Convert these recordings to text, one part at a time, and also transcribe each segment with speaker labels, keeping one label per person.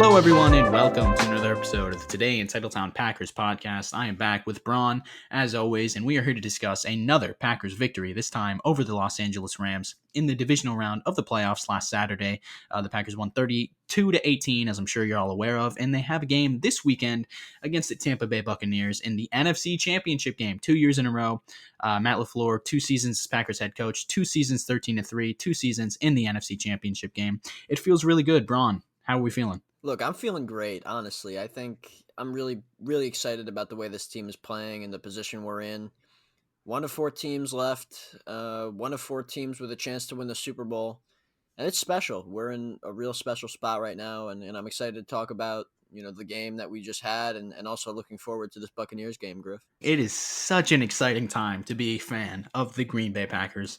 Speaker 1: Hello, everyone, and welcome to another episode of the Today in Titletown Packers podcast. I am back with Bron, as always, and we are here to discuss another Packers victory, this time over the Los Angeles Rams in the divisional round of the playoffs last Saturday. The Packers won 32-18, as I'm sure you're all aware of, and they have a game this weekend against the Tampa Bay Buccaneers in the NFC Championship Game, 2 years in a row. Matt LaFleur, 2 seasons as Packers head coach, 2 seasons 13-3, 2 seasons in the NFC Championship Game. It feels really good. Bron, how are we feeling?
Speaker 2: Look, I'm feeling great, honestly. I think I'm really excited about the way this team is playing and the position we're in. One of four teams left, one of four teams with a chance to win the Super Bowl. And it's special. We're in a real special spot right now, and I'm excited to talk about, the game that we just had and also looking forward to this Buccaneers game, Griff.
Speaker 1: It is such an exciting time to be a fan of the Green Bay Packers.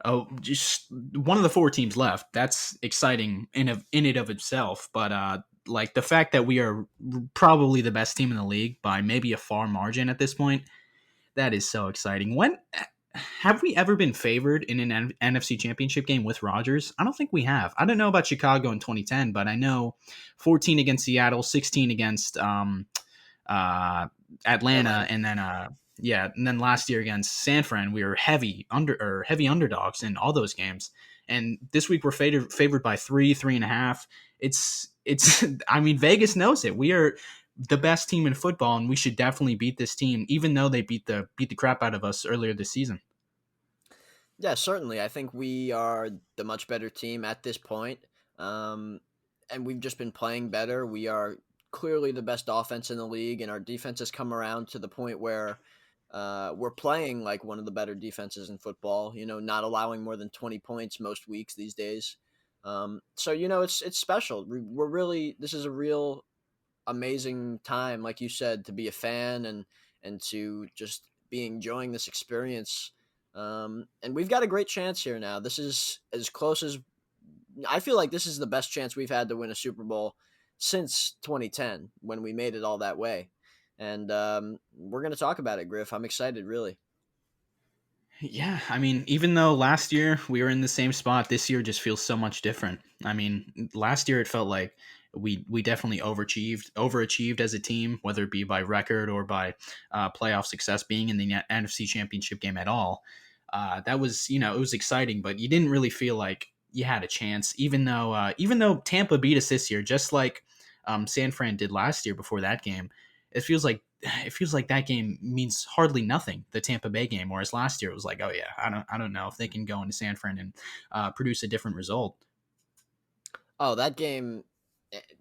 Speaker 1: Oh, just one of the four teams left. That's exciting in it of itself. But like the fact that we are probably the best team in the league by maybe a far margin at this point, that is so exciting. When have we ever been favored in an NFC Championship game with Rodgers? I don't think we have. I don't know about Chicago in 2010, but I know 14 against Seattle, 16 against Atlanta, and then last year against San Fran, we were heavy underdogs in all those games. And this week we're favored by 3.5. It's I mean, Vegas knows it. We are the best team in football, and we should definitely beat this team, even though they beat the crap out of us earlier this season.
Speaker 2: Yeah, certainly. I think we are the much better team at this point. And we've just been playing better. We are clearly the best offense in the league, and our defense has come around to the point where we're playing like one of the better defenses in football, not allowing more than 20 points most weeks these days. So, it's special. This is a real amazing time, like you said, to be a fan and to just be enjoying this experience. And we've got a great chance here now. This is as close as I feel like this is the best chance we've had to win a Super Bowl since 2010 when we made it all that way. And we're going to talk about it, Griff. I'm excited, really.
Speaker 1: Yeah, I mean, even though last year we were in the same spot, this year just feels so much different. I mean, last year it felt like we definitely overachieved as a team, whether it be by record or by playoff success, being in the NFC Championship game at all. That was, it was exciting, but you didn't really feel like you had a chance, even though Tampa beat us this year, just like San Fran did last year before that game. It feels like that game means hardly nothing, the Tampa Bay game, whereas last year it was like, oh yeah, I don't know if they can go into San Fran and produce a different result.
Speaker 2: Oh, that game.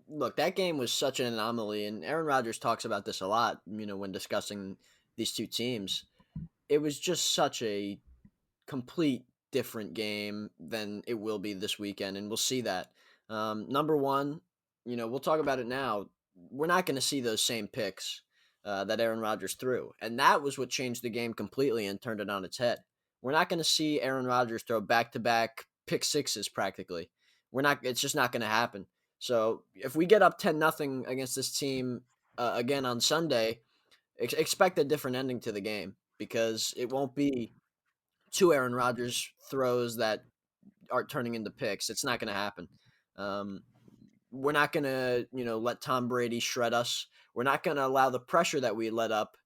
Speaker 2: Look, that game was such an anomaly, and Aaron Rodgers talks about this a lot, when discussing these two teams. It was just such a complete different game than it will be this weekend, and we'll see that. Number one, we'll talk about it now. We're not going to see those same picks that Aaron Rodgers threw, and that was what changed the game completely and turned it on its head. We're not going to see Aaron Rodgers throw back-to-back pick sixes practically. It's just not going to happen. So if we get up 10-0 against this team again on Sunday, expect a different ending to the game because it won't be two Aaron Rodgers throws that are turning into picks. It's not going to happen. We're not going to, let Tom Brady shred us. We're not going to allow the pressure that we let up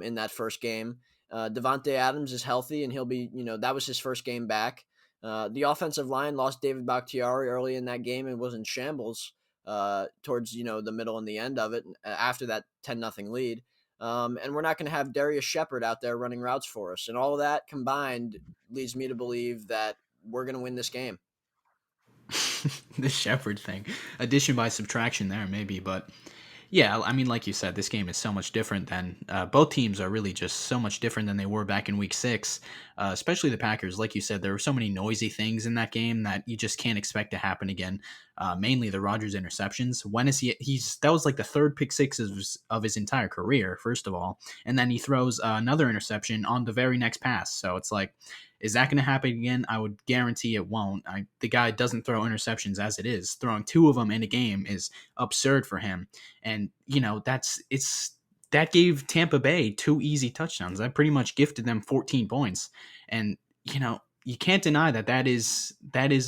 Speaker 2: in that first game. Devontae Adams is healthy, and he'll be, that was his first game back. The offensive line lost David Bakhtiari early in that game and was in shambles towards, the middle and the end of it after that 10-0 lead. And we're not going to have Darius Shepard out there running routes for us. And all of that combined leads me to believe that we're going to win this game.
Speaker 1: The Shepard thing, addition by subtraction there maybe, but yeah, I mean, like you said, this game is so much different than both teams are really just so much different than they were back in Week 6, especially the Packers. Like you said, there were so many noisy things in that game that you just can't expect to happen again. Mainly the Rodgers interceptions. When is that was like the third pick six of his entire career, first of all, and then he throws another interception on the very next pass. So it's like, is that going to happen again? I would guarantee it won't. The guy doesn't throw interceptions as it is. Throwing two of them in a game is absurd for him. And, that gave Tampa Bay 2 easy touchdowns. That pretty much gifted them 14 points. And, you can't deny that is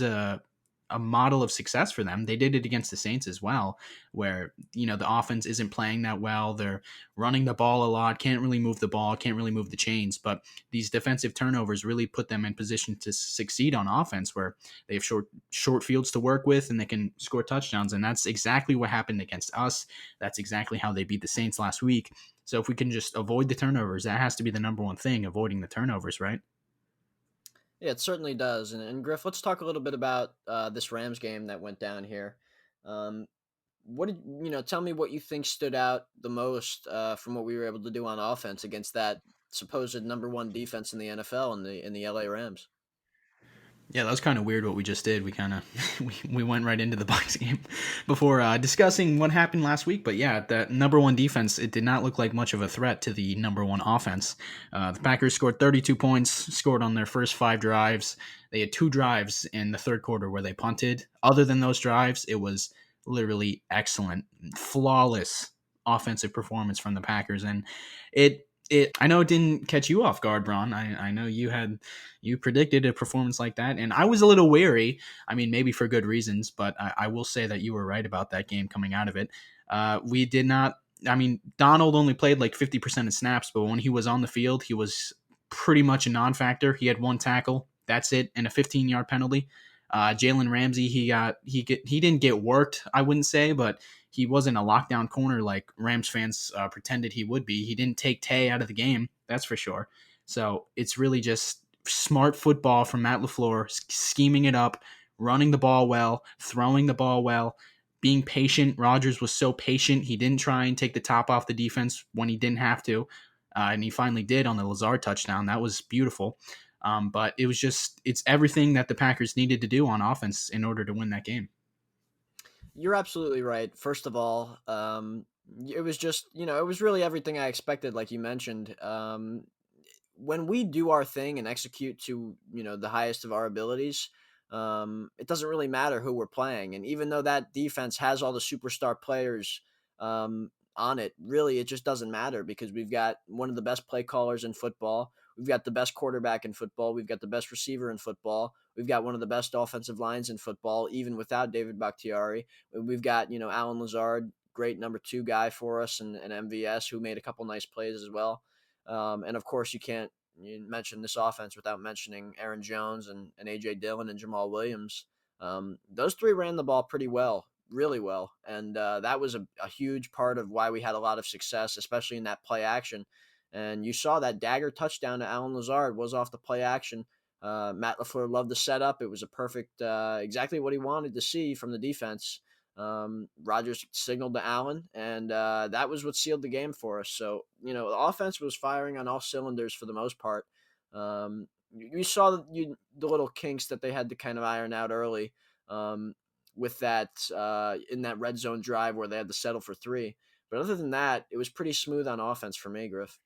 Speaker 1: a a model of success for them. They did it against the Saints as well, where the offense isn't playing that well. They're running the ball a lot, can't really move the ball, can't really move the chains. But these defensive turnovers really put them in position to succeed on offense, where they have short fields to work with and they can score touchdowns. And that's exactly what happened against us. That's exactly how they beat the Saints last week. So if we can just avoid the turnovers, that has to be the number one thing, avoiding the turnovers, right?
Speaker 2: Yeah, it certainly does. And Griff, let's talk a little bit about this Rams game that went down here. Um, what did Tell me what you think stood out the most from what we were able to do on offense against that supposed number one defense in the NFL in the LA Rams.
Speaker 1: Yeah, that was kind of weird what we just did. We kind of we went right into the Bucs game before discussing what happened last week. But yeah, that number one defense, it did not look like much of a threat to the number one offense. The Packers scored 32 points, scored on their first 5 drives. They had 2 drives in the third quarter where they punted. Other than those drives, it was literally excellent, flawless offensive performance from the Packers, and I know it didn't catch you off guard, Bron. I know you predicted a performance like that, and I was a little wary. I mean, maybe for good reasons, but I will say that you were right about that game coming out of it. We did not. I mean, Donald only played like 50% of snaps, but when he was on the field, he was pretty much a non-factor. He had 1 tackle. That's it, and a 15-yard penalty. Jalen Ramsey, he didn't get worked, I wouldn't say, but he wasn't a lockdown corner like Rams fans pretended he would be. He didn't take Tay out of the game, that's for sure. So it's really just smart football from Matt LaFleur, scheming it up, running the ball well, throwing the ball well, being patient. Rodgers was so patient. He didn't try and take the top off the defense when he didn't have to. And he finally did on the Lazard touchdown. That was beautiful. But it's everything that the Packers needed to do on offense in order to win that game.
Speaker 2: You're absolutely right. First of all, it was just it was really everything I expected, like you mentioned. When we do our thing and execute to the highest of our abilities, it doesn't really matter who we're playing. And even though that defense has all the superstar players on it, really it just doesn't matter because we've got one of the best play callers in football. We've got the best quarterback in football. We've got the best receiver in football. We've got one of the best offensive lines in football, even without David Bakhtiari. We've got Alan Lazard, great number 2 guy for us, and MVS who made a couple nice plays as well. And of course, you mention this offense without mentioning Aaron Jones and AJ Dillon and Jamal Williams. Those 3 ran the ball pretty well, really well, and that was a huge part of why we had a lot of success, especially in that play action. And you saw that dagger touchdown to Alan Lazard was off the play action. Matt LaFleur loved the setup. It was a perfect, exactly what he wanted to see from the defense. Rodgers signaled to Allen, and that was what sealed the game for us. So, the offense was firing on all cylinders for the most part. You saw the little kinks that they had to kind of iron out early with that in that red zone drive where they had to settle for 3. But other than that, it was pretty smooth on offense for me, Griff.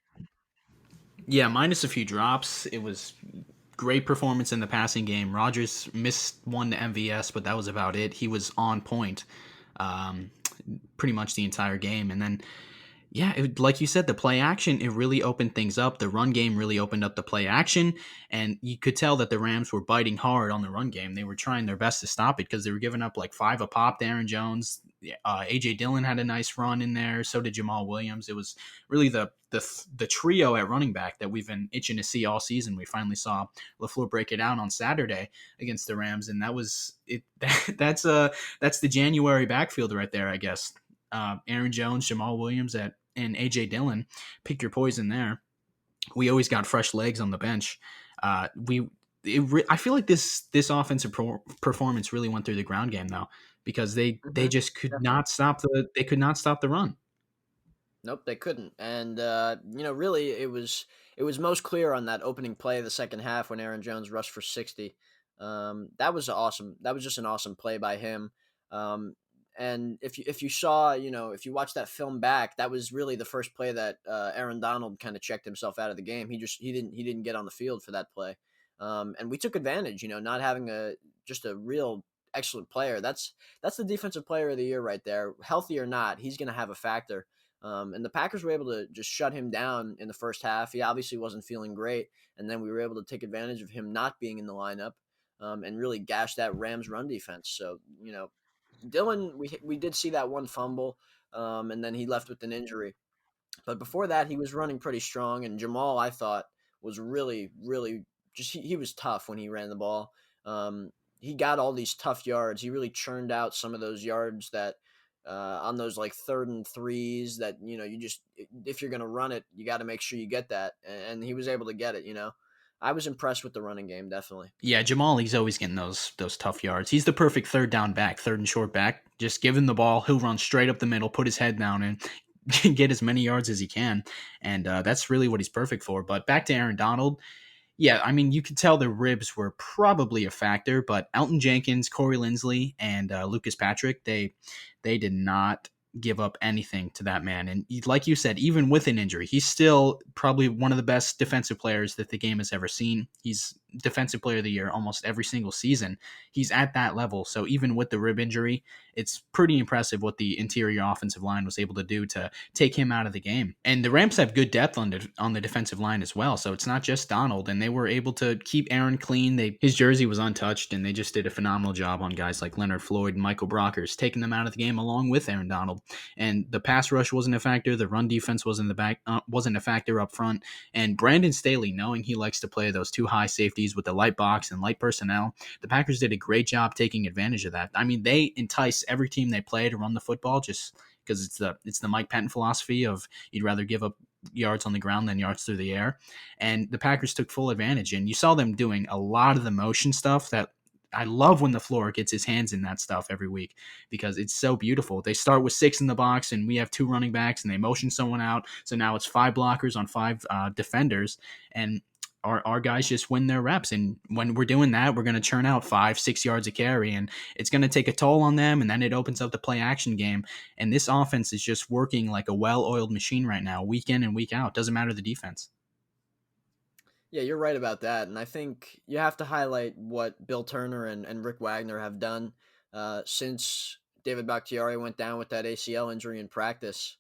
Speaker 1: Yeah, minus a few drops. It was great performance in the passing game. Rodgers missed one to MVS, but that was about it. He was on point um, pretty much the entire game. And then, yeah, like you said, the play action, it really opened things up. The run game really opened up the play action. And you could tell that the Rams were biting hard on the run game. They were trying their best to stop it because they were giving up like 5 a pop to Aaron Jones. AJ Dillon had a nice run in there. So did Jamal Williams. It was really the trio at running back that we've been itching to see all season. We finally saw LaFleur break it out on Saturday against the Rams, and that was it. That's the January backfield right there, I guess. Aaron Jones, Jamal Williams, and AJ Dillon. Pick your poison there. We always got fresh legs on the bench. I feel like this offensive performance really went through the ground game though, because they just could
Speaker 2: Definitely.
Speaker 1: not stop the run.
Speaker 2: Nope, they couldn't. And really, it was most clear on that opening play of the second half when Aaron Jones rushed for 60. That was awesome. That was just an awesome play by him. Um, and if you saw, if you watch that film back, that was really the first play that Aaron Donald kind of checked himself out of the game. He didn't get on the field for that play. And we took advantage. Not having just a real excellent player. That's the defensive player of the year right there. Healthy or not, he's going to have a factor. And the Packers were able to just shut him down in the first half. He obviously wasn't feeling great, and then we were able to take advantage of him not being in the lineup. and really gash that Rams run defense. So, Dylan, we did see that one fumble, and then he left with an injury. But before that, he was running pretty strong, and Jamal, I thought, was really, really just he was tough when he ran the ball. He got all these tough yards. He really churned out some of those yards that on those like 3rd and 3s that you just if you're gonna run it, you got to make sure you get that, and he was able to get it. I was impressed with the running game, definitely.
Speaker 1: Yeah, Jamal, he's always getting those tough yards. He's the perfect third down back, third and short back. Just give him the ball, he'll run straight up the middle, put his head down, and get as many yards as he can. And that's really what he's perfect for. But back to Aaron Donald. Yeah, I mean, you could tell the ribs were probably a factor, but Elton Jenkins, Corey Linsley, and Lucas Patrick, they did not give up anything to that man. And like you said, even with an injury, he's still probably one of the best defensive players that the game has ever seen. He's defensive player of the year almost every single season. He's at that level. So even with the rib injury, it's pretty impressive what the interior offensive line was able to do to take him out of the game. And the Rams have good depth on the defensive line as well. So it's not just Donald, and they were able to keep Aaron clean. His jersey was untouched, and they just did a phenomenal job on guys like Leonard Floyd and Michael Brockers, taking them out of the game along with Aaron Donald. And the pass rush wasn't a factor. The run defense wasn't a factor up front. And Brandon Staley, knowing he likes to play those two high safeties with the light box and light personnel, the Packers did a great job taking advantage of that. I mean, they entice every team they play to run the football just because it's the Mike Penton philosophy of you'd rather give up yards on the ground than yards through the air. And the Packers took full advantage. And you saw them doing a lot of the motion stuff that I love when the floor gets his hands in that stuff every week because it's so beautiful. They start with 6 in the box, and we have 2 running backs, and they motion someone out. So now it's 5 blockers on 5 defenders, and our guys just win their reps. And when we're doing that, we're going to churn out 5-6 yards a carry, and it's going to take a toll on them. And then it opens up the play action game. And this offense is just working like a well-oiled machine right now, week in and week out. Doesn't matter the defense.
Speaker 2: Yeah, you're right about that. And I think you have to highlight what Bill Turner and Rick Wagner have done since David Bakhtiari went down with that ACL injury in practice.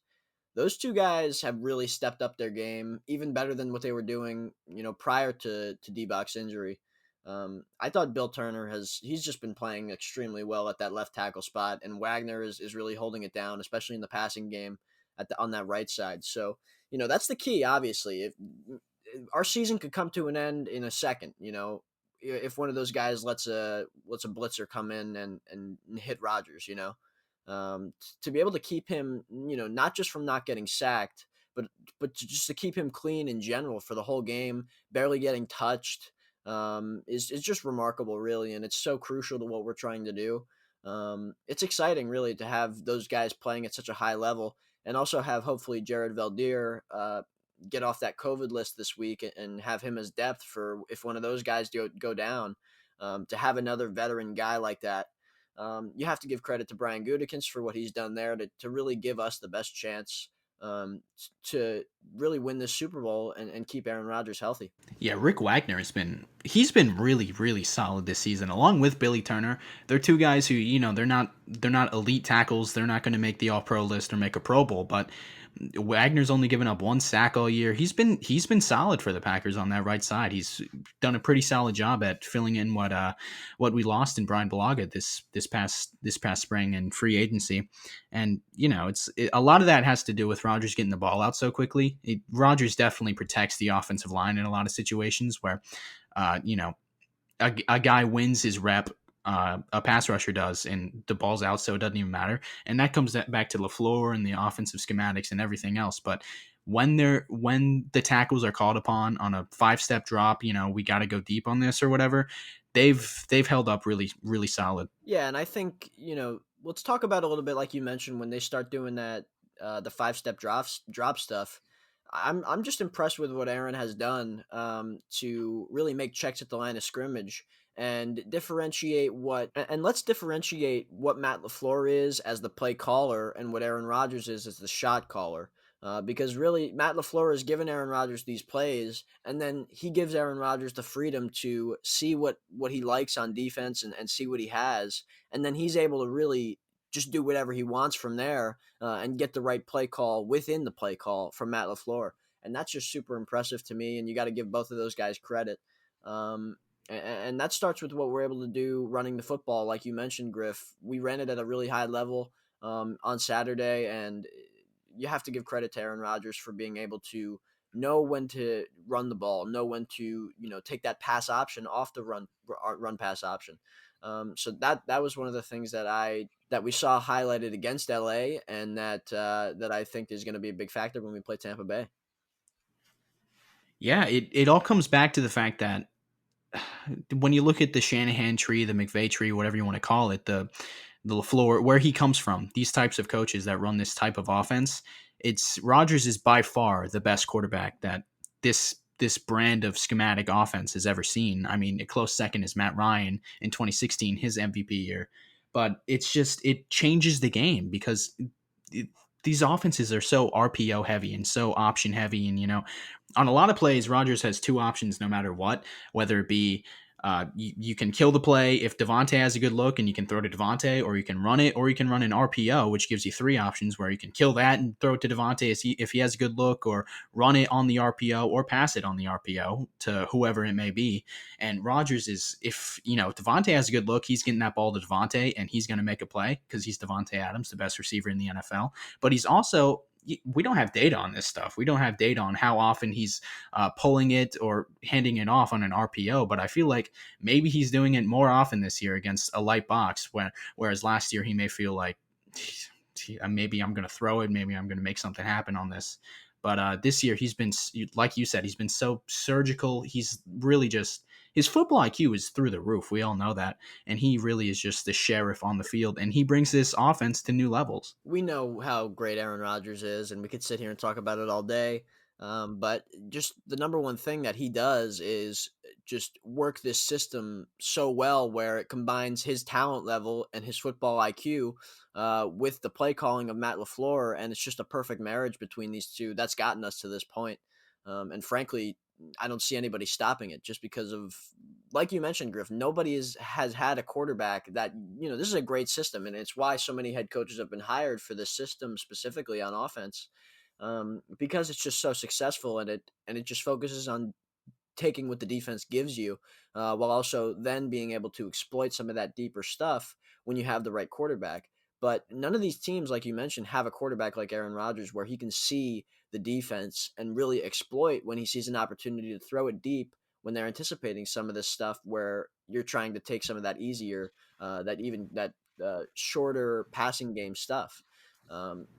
Speaker 2: Those two guys have really stepped up their game, even better than what they were doing, prior to D-Bach's injury. I thought Bill Turner he's just been playing extremely well at that left tackle spot, and Wagner is really holding it down, especially in the passing game on that right side. So, that's the key, obviously. If our season could come to an end in a second, if one of those guys lets a blitzer come in and hit Rodgers, to be able to keep him, not just from not getting sacked, just to keep him clean in general for the whole game, barely getting touched, is just remarkable, really, and it's so crucial to what we're trying to do. It's exciting, really, to have those guys playing at such a high level, and also have hopefully Jared Valdir get off that COVID list this week and have him as depth for if one of those guys go down. To have another veteran guy like that, you have to give credit to Brian Gutekunst for what he's done there to really give us the best chance to really win this Super Bowl and keep Aaron Rodgers healthy.
Speaker 1: Yeah, Rick Wagner he's been really, really solid this season, along with Billy Turner. They're two guys who, they're not elite tackles. They're not going to make the All Pro list or make a Pro Bowl, but Wagner's only given up 1 sack all year. He's been solid for the Packers on that right side. He's done a pretty solid job at filling in what we lost in Brian Bulaga this past spring in free agency. And a lot of that has to do with Rodgers getting the ball out so quickly. Rodgers definitely protects the offensive line in a lot of situations where a guy wins his rep, a pass rusher does, and the ball's out, so it doesn't even matter. And that comes back to LaFleur and the offensive schematics and everything else. But when the tackles are called upon on a 5-step drop, we got to go deep on this or whatever. They've held up really, really solid.
Speaker 2: Yeah, and I think let's talk about a little bit, like you mentioned, when they start doing that the 5-step drop stuff. I'm just impressed with what Aaron has done to really make checks at the line of scrimmage and differentiate let's differentiate what Matt LaFleur is as the play caller and what Aaron Rodgers is as the shot caller. Because really, Matt LaFleur has given Aaron Rodgers these plays, and then he gives Aaron Rodgers the freedom to see what he likes on defense and see what he has, and then he's able to really just do whatever he wants from there and get the right play call within the play call from Matt LaFleur. And that's just super impressive to me, and you got to give both of those guys credit. And that starts with what we're able to do running the football. Like you mentioned, Griff, we ran it at a really high level on Saturday, and you have to give credit to Aaron Rodgers for being able to know when to run the ball, know when to take that pass option off the run pass option. So that was one of the things that we saw highlighted against LA, and that I think is going to be a big factor when we play Tampa Bay.
Speaker 1: Yeah, it all comes back to the fact that when you look at the Shanahan tree, the McVay tree, whatever you want to call it, the LaFleur, where he comes from, these types of coaches that run this type of offense, it's Rodgers is by far the best quarterback that this brand of schematic offense has ever seen. I mean, a close second is Matt Ryan in 2016, his MVP year. But it's just it changes the game because it, these offenses are so RPO heavy and so option heavy, and on a lot of plays, Rodgers has two options no matter what, whether it be you can kill the play if Devontae has a good look and you can throw to Devontae, or you can run it, or you can run an RPO, which gives you three options where you can kill that and throw it to Devontae if he has a good look, or run it on the RPO or pass it on the RPO to whoever it may be. And Rodgers is, if Devontae has a good look, he's getting that ball to Devontae and he's going to make a play because he's Devontae Adams, the best receiver in the NFL. But he's also, we don't have data on this stuff. We don't have data on how often he's pulling it or handing it off on an RPO. But I feel like maybe he's doing it more often this year against a light box, whereas last year he may feel like maybe I'm going to throw it, maybe I'm going to make something happen on this. But this year he's been, like you said, he's been so surgical. He's really just, his football IQ is through the roof. We all know that. And he really is just the sheriff on the field. And he brings this offense to new levels.
Speaker 2: We know how great Aaron Rodgers is, and we could sit here and talk about it all day. But just the number one thing that he does is just work this system so well, where it combines his talent level and his football IQ with the play calling of Matt LaFleur, and it's just a perfect marriage between these two that's gotten us to this point. And frankly, I don't see anybody stopping it, just because of, like you mentioned, Griff, nobody has had a quarterback that, this is a great system. And it's why so many head coaches have been hired for this system specifically on offense, because it's just so successful, and it just focuses on taking what the defense gives you, while also then being able to exploit some of that deeper stuff when you have the right quarterback. But none of these teams, like you mentioned, have a quarterback like Aaron Rodgers where he can see the defense and really exploit when he sees an opportunity to throw it deep when they're anticipating some of this stuff where you're trying to take some of that easier, that shorter passing game stuff.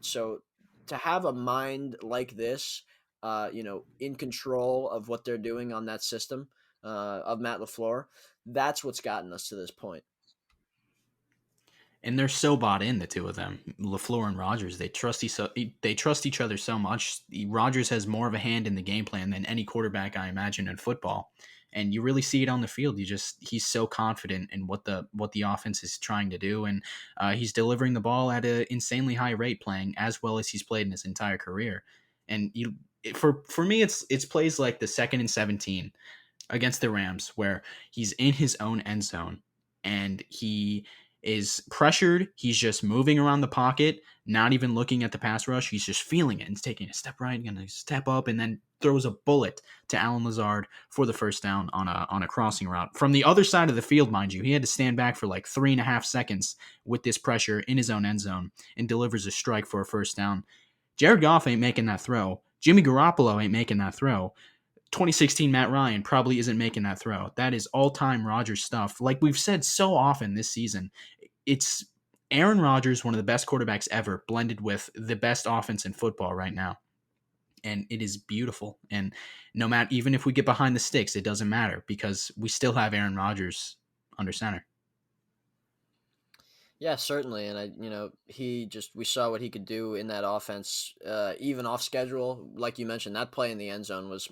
Speaker 2: So to have a mind like this, in control of what they're doing on that system of Matt LaFleur, that's what's gotten us to this point.
Speaker 1: And they're so bought in, the two of them, LaFleur and Rodgers. They trust each other so much. Rodgers has more of a hand in the game plan than any quarterback I imagine in football, and you really see it on the field. He's so confident in what the offense is trying to do, and he's delivering the ball at an insanely high rate, playing as well as he's played in his entire career. And for me, it's plays like the 2nd and 17 against the Rams where he's in his own end zone and he is pressured. He's just moving around the pocket, not even looking at the pass rush. He's just feeling it and taking a step right and a step up, and then throws a bullet to Alan Lazard for the first down on a crossing route. From the other side of the field, mind you, he had to stand back for like 3.5 seconds with this pressure in his own end zone and delivers a strike for a first down. Jared Goff ain't making that throw. Jimmy Garoppolo ain't making that throw. 2016 Matt Ryan probably isn't making that throw. That is all-time Rodgers stuff. Like we've said so often this season, it's Aaron Rodgers, one of the best quarterbacks ever, blended with the best offense in football right now. And it is beautiful. And no matter, even if we get behind the sticks, it doesn't matter because we still have Aaron Rodgers under center.
Speaker 2: Yeah, certainly. And we saw what he could do in that offense, even off schedule. Like you mentioned, that play in the end zone was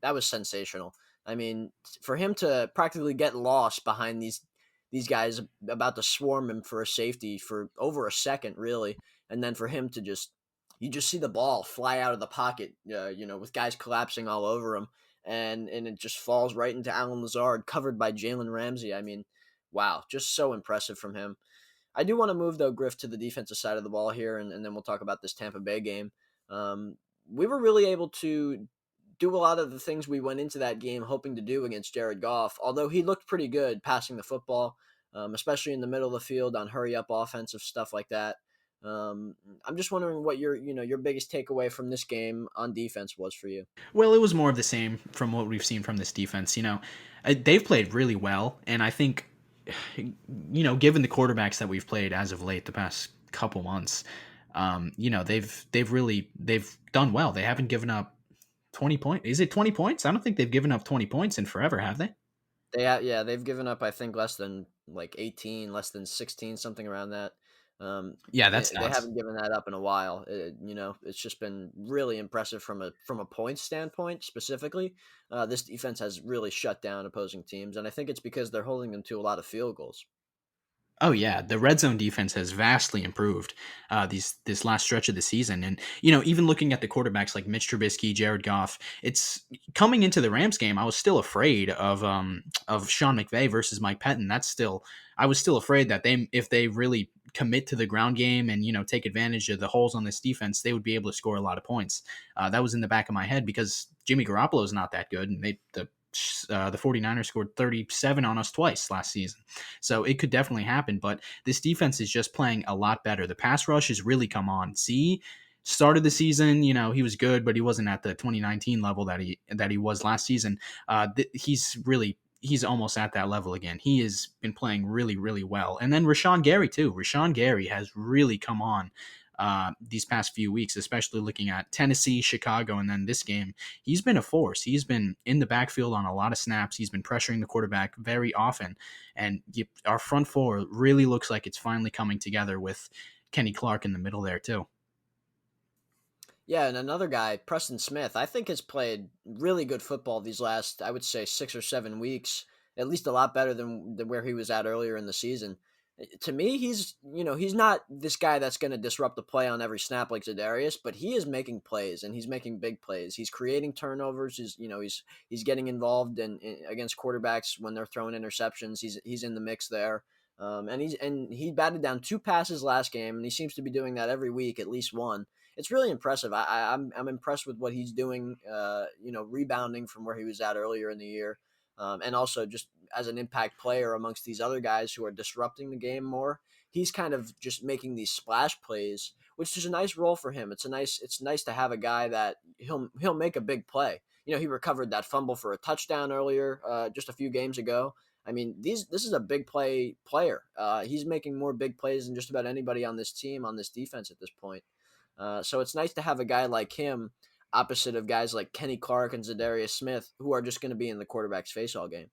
Speaker 2: that was sensational. I mean, for him to practically get lost behind these guys about to swarm him for a safety for over a second, really, and then for him to you just see the ball fly out of the pocket, with guys collapsing all over him, and it just falls right into Alan Lazard, covered by Jalen Ramsey. I mean, wow, just so impressive from him. I do want to move, though, Griff, to the defensive side of the ball here, and then we'll talk about this Tampa Bay game. We were really able to do a lot of the things we went into that game hoping to do against Jared Goff. Although he looked pretty good passing the football, especially in the middle of the field on hurry up offensive stuff like that. Um, I'm just wondering what your biggest takeaway from this game on defense was for you.
Speaker 1: Well, it was more of the same from what we've seen from this defense. They've played really well, and I think, given the quarterbacks that we've played as of late, the past couple months, they've done well. They haven't given up 20 points. Is it 20 points? I don't think they've given up 20 points in forever, have they?
Speaker 2: Yeah, they've given up I think less than like 18, less than 16, something around that.
Speaker 1: Yeah, that's
Speaker 2: They
Speaker 1: nuts.
Speaker 2: haven't given that up in a while. It's just been really impressive from a points standpoint specifically. This defense has really shut down opposing teams, and I think it's because they're holding them to a lot of field goals.
Speaker 1: Oh yeah, the red zone defense has vastly improved this last stretch of the season, and even looking at the quarterbacks like Mitch Trubisky, Jared Goff, it's coming into the Rams game. I was still afraid of Sean McVay versus Mike Pettin. I was still afraid that if they really commit to the ground game and take advantage of the holes on this defense, they would be able to score a lot of points. That was in the back of my head because Jimmy Garoppolo is not that good, and the 49ers scored 37 on us twice last season. So it could definitely happen, but this defense is just playing a lot better. The pass rush has really come on. See, started the season, he was good, but he wasn't at the 2019 level that he was last season. He's almost at that level again. He has been playing really, really well. And then Rashawn Gary too. Rashawn Gary has really come on these past few weeks, especially looking at Tennessee, Chicago, and then this game. He's been a force. He's been in the backfield on a lot of snaps. He's been pressuring the quarterback very often. And our front four really looks like it's finally coming together with Kenny Clark in the middle there, too.
Speaker 2: Yeah, and another guy, Preston Smith, I think has played really good football these last, I would say, 6 or 7 weeks. At least a lot better than where he was at earlier in the season. To me, he's not this guy that's going to disrupt the play on every snap like Zadarius, but he is making plays and he's making big plays. He's creating turnovers. He's getting involved in against quarterbacks when they're throwing interceptions. He's in the mix there. And he batted down 2 passes last game, and he seems to be doing that every week, at least one. It's really impressive. I'm impressed with what he's doing. Rebounding from where he was at earlier in the year, and also just as an impact player amongst these other guys who are disrupting the game more. He's kind of just making these splash plays, which is a nice role for him. It's nice to have a guy that he'll make a big play. He recovered that fumble for a touchdown earlier, just a few games ago. I mean, this is a big player. He's making more big plays than just about anybody on this team, on this defense at this point. So it's nice to have a guy like him opposite of guys like Kenny Clark and Zadarius Smith, who are just going to be in the quarterback's face all game.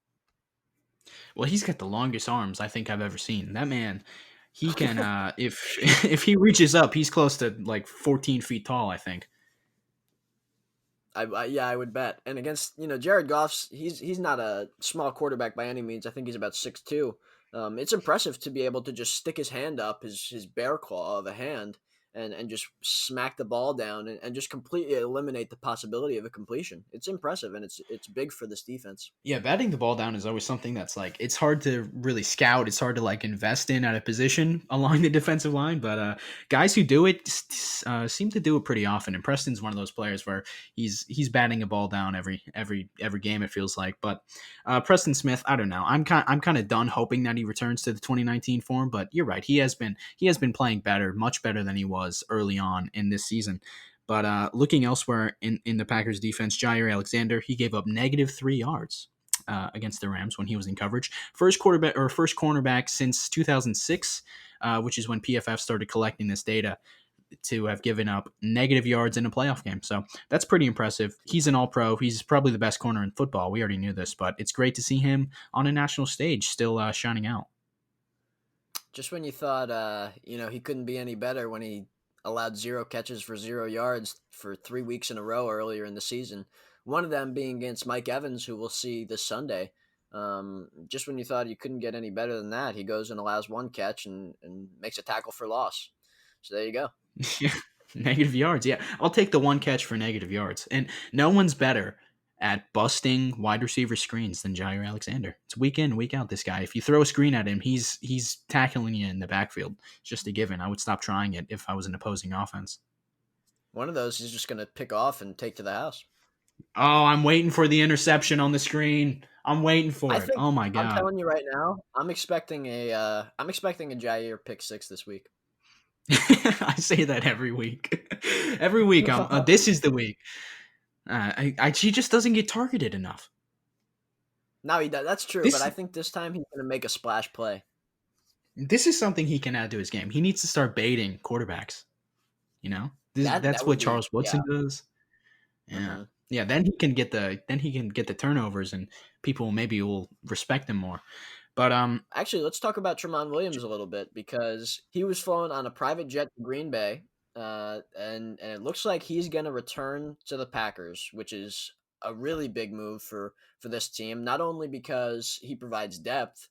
Speaker 1: Well, he's got the longest arms I think I've ever seen. That man, he can, if if he reaches up, he's close to like 14 feet tall, I think.
Speaker 2: Yeah, I would bet. And against Jared Goff's, he's not a small quarterback by any means. I think he's about 6'2". It's impressive to be able to just stick his hand up, his bear claw of a hand, and just smack the ball down and just completely eliminate the possibility of a completion. It's impressive and it's big for this defense.
Speaker 1: Yeah, batting the ball down is always something that's like it's hard to really scout. It's hard to like invest in at a position along the defensive line. But guys who do it seem to do it pretty often. And Preston's one of those players where he's batting a ball down every game. It feels like. But Preston Smith, I don't know. I'm kind of done hoping that he returns to the 2019 form. But you're right. He has been playing better, much better than he was early on in this season. But looking elsewhere in the Packers defense, Jair Alexander, he gave up -3 yards against the Rams when he was in coverage. First cornerback since 2006, which is when PFF started collecting this data, to have given up -yards in a playoff game. So that's pretty impressive. He's an all-pro. He's probably the best corner in football. We already knew this, but it's great to see him on a national stage still shining out.
Speaker 2: Just when you thought he couldn't be any better when he allowed 0 catches for 0 yards for 3 weeks in a row earlier in the season. One of them being against Mike Evans, who we'll see this Sunday. Just when you thought you couldn't get any better than that, he goes and allows 1 catch and makes a tackle for loss. So there you go.
Speaker 1: -yards. Yeah, I'll take the 1 catch for -yards. And no one's better at busting wide receiver screens than Jair Alexander. It's week in, week out, this guy. If you throw a screen at him, he's tackling you in the backfield. It's just a given. I would stop trying it if I was an opposing offense.
Speaker 2: One of those he's just going to pick off and take to the house.
Speaker 1: Oh, I'm waiting for the interception on the screen. I'm waiting
Speaker 2: I
Speaker 1: for it.
Speaker 2: think
Speaker 1: Oh my
Speaker 2: I'm
Speaker 1: god.
Speaker 2: telling you right now, I'm expecting a Jair pick six this week.
Speaker 1: I say that every week. Every week, this is the week. She just doesn't get targeted enough.
Speaker 2: No, he does. That's true, but
Speaker 1: This
Speaker 2: I think this time he's going to make a splash play.
Speaker 1: this is something he can add to his game. He needs to start baiting quarterbacks. You know,
Speaker 2: That
Speaker 1: that's what
Speaker 2: would be
Speaker 1: Charles
Speaker 2: yeah.
Speaker 1: Woodson does. Yeah,
Speaker 2: hmm
Speaker 1: yeah. Then he can get the turnovers, and people maybe will respect him more. But
Speaker 2: Actually, let's talk about Tremont Williams a little bit because he was flown on a private jet to Green Bay, and it looks like he's going to return to the Packers, which is a really big move for this team. Not only because he provides depth,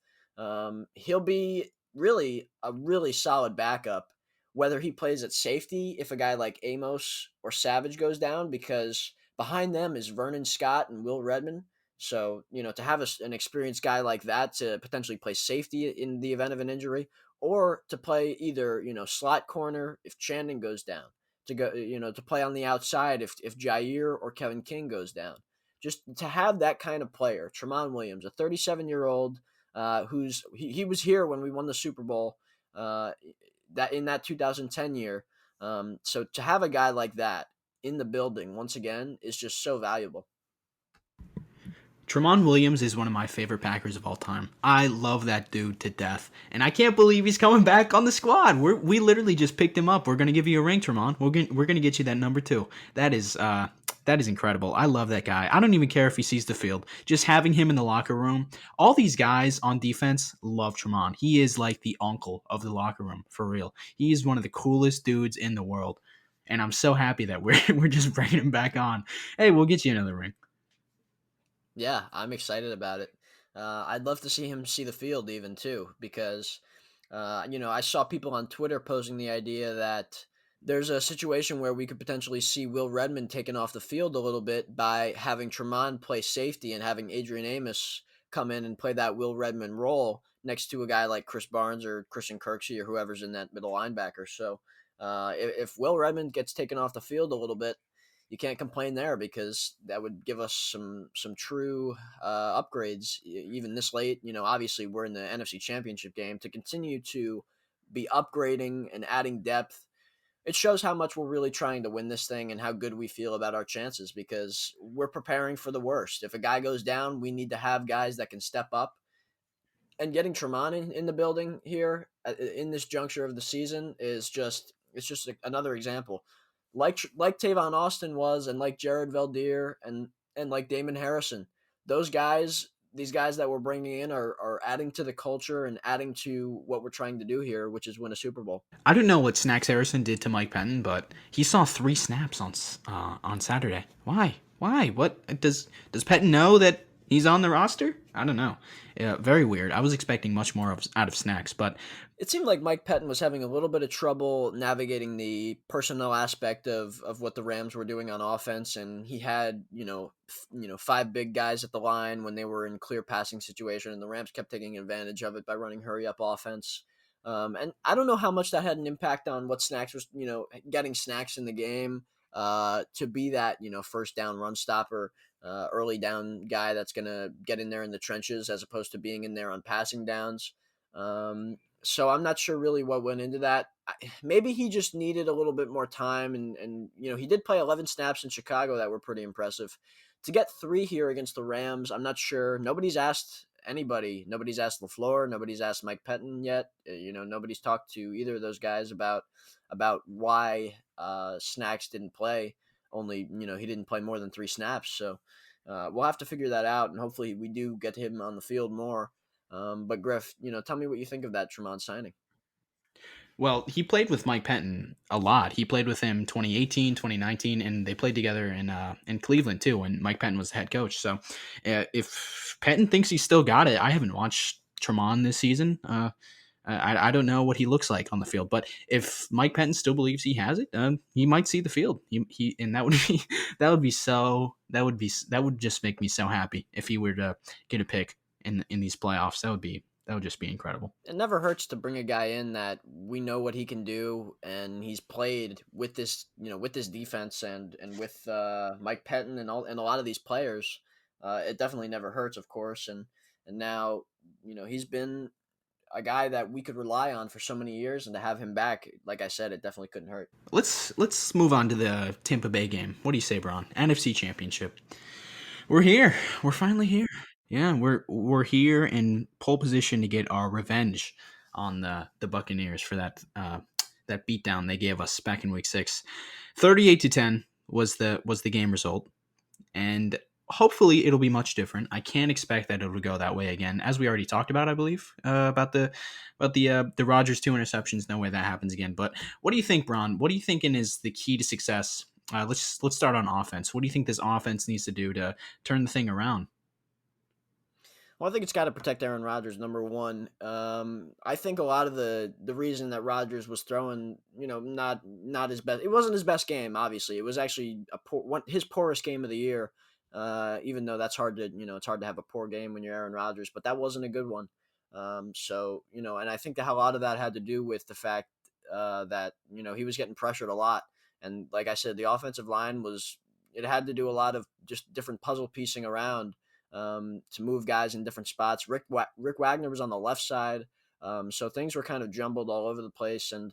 Speaker 2: he'll be really a really solid backup. Whether he plays at safety if a guy like Amos or Savage goes down, because behind them is Vernon Scott and Will Redmond. So, to have an experienced guy like that to potentially play safety in the event of an injury, or to play either, slot corner if Chandon goes down, to go, to play on the outside if Jair or Kevin King goes down. Just to have that kind of player, Tremont Williams, a 37-year-old he was here when we won the Super Bowl that in that 2010 year. So to have a guy like that in the building once again is just so valuable.
Speaker 1: Tremont Williams is one of my favorite Packers of all time. I love that dude to death, and I can't believe he's coming back on the squad. We literally just picked him up. We're gonna give you a ring, Tremont. We're gonna get you that number 2. That is incredible. I love that guy. I don't even care if he sees the field. Just having him in the locker room. All these guys on defense love Tremont. He is like the uncle of the locker room for real. He is one of the coolest dudes in the world, and I'm so happy that we're just bringing him back on. Hey, we'll get you another ring.
Speaker 2: Yeah, I'm excited about it. I'd love to see him see the field even too, because I saw people on Twitter posing the idea that there's a situation where we could potentially see Will Redmond taken off the field a little bit by having Tremont play safety and having Adrian Amos come in and play that Will Redmond role next to a guy like Chris Barnes or Christian Kirksey or whoever's in that middle linebacker. So if Will Redmond gets taken off the field a little bit, you can't complain there because that would give us some true upgrades even this late. Obviously we're in the NFC Championship game to continue to be upgrading and adding depth. It shows how much we're really trying to win this thing and how good we feel about our chances because we're preparing for the worst. If a guy goes down, we need to have guys that can step up. And getting Tremont in the building here in this juncture of the season is just another example, like Tavon Austin was, and like Jared Veldier and like Damon Harrison. These guys that we're bringing in are adding to the culture and adding to what we're trying to do here, which is win a Super Bowl.
Speaker 1: I don't know what Snacks Harrison did to Mike Penton, but he saw 3 snaps on Saturday. Why? Why? What does Penton know that he's on the roster? I don't know. Yeah, very weird. I was expecting much more out of Snacks, but
Speaker 2: It seemed like Mike Pettin was having a little bit of trouble navigating the personnel aspect of what the Rams were doing on offense, and he had 5 big guys at the line when they were in clear passing situation, and the Rams kept taking advantage of it by running hurry up offense. And I don't know how much that had an impact on what Snacks was, getting Snacks in the game to be that first down run stopper, early down guy that's gonna get in there in the trenches as opposed to being in there on passing downs. So I'm not sure really what went into that. Maybe he just needed a little bit more time, and he did play 11 snaps in Chicago that were pretty impressive. To get 3 here against the Rams, I'm not sure. Nobody's asked anybody. Nobody's asked LaFleur. Nobody's asked Mike Pettin yet. Nobody's talked to either of those guys about why Snacks didn't play. Only he didn't play more than 3 snaps, so we'll have to figure that out, and hopefully we do get him on the field more. But Griff, tell me what you think of that Tremont signing.
Speaker 1: well, he played with Mike Penton a lot. He played with him 2018, 2019, and they played together in Cleveland too when Mike Penton was the head coach. So if Penton thinks he's still got it, I haven't watched Tremont this season. I don't know what he looks like on the field, but if Mike Penton still believes he has it, he might see the field. He and that would be that would just make me so happy if he were to get a pick in these playoffs. That would be That would just be incredible.
Speaker 2: It never hurts to bring a guy in that we know what he can do, and he's played with this, with this defense and with Mike Pettin and a lot of these players. It definitely never hurts, of course, and now he's been a guy that we could rely on for so many years, and to have him back, like I said, it definitely couldn't hurt.
Speaker 1: Let's move on to the Tampa Bay game. What do you say, Bron? NFC Championship. We're here. We're finally here. Yeah, we're here in pole position to get our revenge on the Buccaneers for that beatdown they gave us back in Week 6. 38-10 was the game result, and hopefully it'll be much different. I can't expect that it'll go that way again, as we already talked about. I believe about the Rodgers 2 interceptions. No way that happens again. But what do you think, Bron? What are you thinking is the key to success? Let's start on offense. What do you think this offense needs to do to turn the thing around?
Speaker 2: Well, I think it's got to protect Aaron Rodgers, number one. I think a lot of the reason that Rodgers was throwing, not his best. It wasn't his best game. Obviously, it was actually his poorest game of the year. Even though that's hard to, it's hard to have a poor game when you're Aaron Rodgers, but that wasn't a good one. So and I think that a lot of that had to do with the fact that he was getting pressured a lot, and like I said, the offensive line was. It had to do a lot of just different puzzle piecing around to move guys in different spots. Rick Wagner was on the left side, so things were kind of jumbled all over the place, and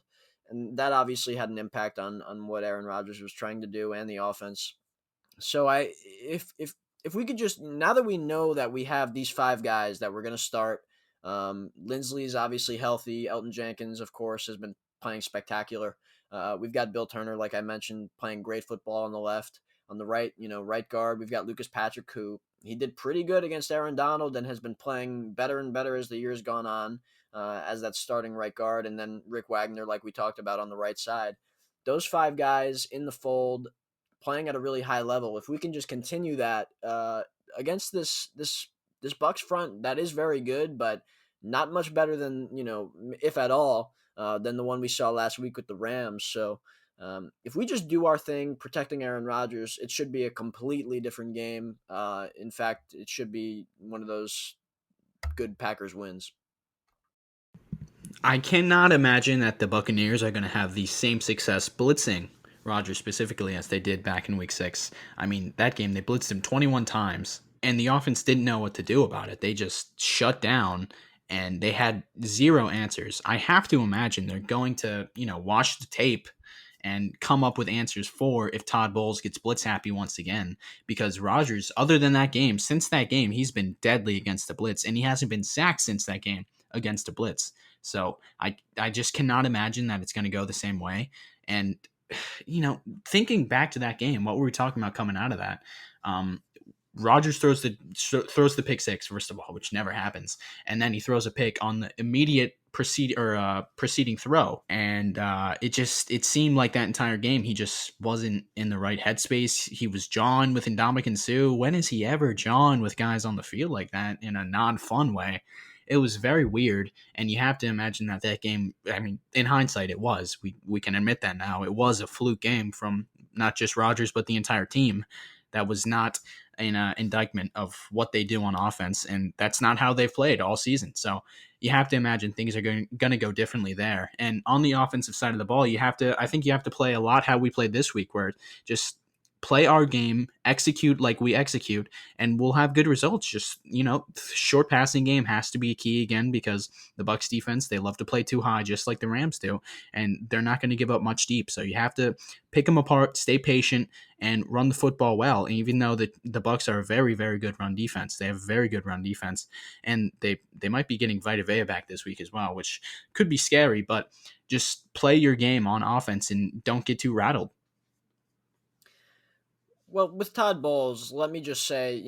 Speaker 2: that obviously had an impact on what Aaron Rodgers was trying to do and the offense. So if we could just, now that we know that we have these five guys that we're going to start, Lindsley's obviously healthy. Elton Jenkins, of course, has been playing spectacular. We've got Bill Turner, like I mentioned, playing great football on the left. On the right, right guard, we've got Lucas Patrick, who he did pretty good against Aaron Donald and has been playing better and better as the year's gone on, as that starting right guard. And then Rick Wagner, like we talked about, on the right side. Those five guys in the fold, playing at a really high level. If we can just continue that against this Bucks front, that is very good, but not much better than, if at all, than the one we saw last week with the Rams. So if we just do our thing, protecting Aaron Rodgers, it should be a completely different game. In fact, it should be one of those good Packers wins.
Speaker 1: I cannot imagine that the Buccaneers are going to have the same success blitzing Rodgers specifically as they did back in Week 6. I mean, that game, they blitzed him 21 times, and the offense didn't know what to do about it. They just shut down, and they had zero answers. I have to imagine they're going to, watch the tape and come up with answers for if Todd Bowles gets blitz happy once again. Because Rodgers, other than that game, since that game, he's been deadly against the blitz, and he hasn't been sacked since that game against the blitz. So I just cannot imagine that it's going to go the same way. And thinking back to that game, what were we talking about coming out of that? Rodgers throws the pick six, first of all, which never happens, and then he throws a pick on the immediate preceding throw, and it seemed like that entire game he just wasn't in the right headspace. He was John with Ndamukong Suh. When is he ever John with guys on the field like that in a non-fun way? It was very weird, and you have to imagine that game, I mean, in hindsight, it was. We can admit that now. It was a fluke game from not just Rodgers, but the entire team. That was not an indictment of what they do on offense, and that's not how they've played all season. So you have to imagine things are going to go differently there. And on the offensive side of the ball, I think you have to play a lot how we played this week, where just play our game, execute like we execute, and we'll have good results. Just, short passing game has to be a key again, because the Bucs defense, they love to play too high, just like the Rams do, and they're not going to give up much deep. So you have to pick them apart, stay patient, and run the football well. And even though the Bucs are a very, very good run defense, they have a very good run defense, and they might be getting Vita Vea back this week as well, which could be scary, but just play your game on offense and don't get too rattled.
Speaker 2: Well, with Todd Bowles, let me just say,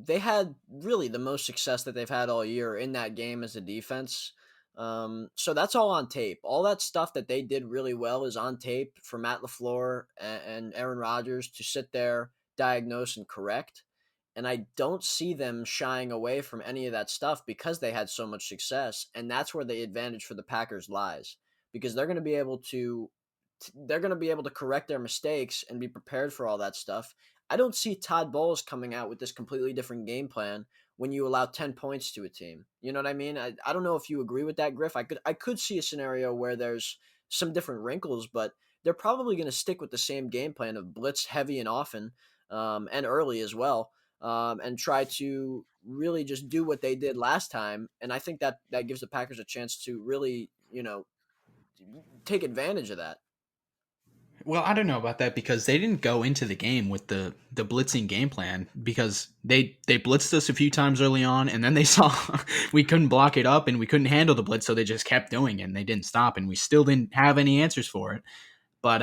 Speaker 2: they had really the most success that they've had all year in that game as a defense. So that's all on tape. All that stuff that they did really well is on tape for Matt LaFleur and Aaron Rodgers to sit there, diagnose, and correct. And I don't see them shying away from any of that stuff because they had so much success. And that's where the advantage for the Packers lies, because they're going to be able to correct their mistakes and be prepared for all that stuff. I don't see Todd Bowles coming out with this completely different game plan when you allow 10 points to a team. You know what I mean? I don't know if you agree with that, Griff. I could see a scenario where there's some different wrinkles, but they're probably going to stick with the same game plan of blitz heavy and often, and early as well, and try to really just do what they did last time. And I think that gives the Packers a chance to really, take advantage of that.
Speaker 1: Well, I don't know about that because they didn't go into the game with the blitzing game plan because they blitzed us a few times early on and then they saw we couldn't block it up and we couldn't handle the blitz, so they just kept doing it and they didn't stop and we still didn't have any answers for it. But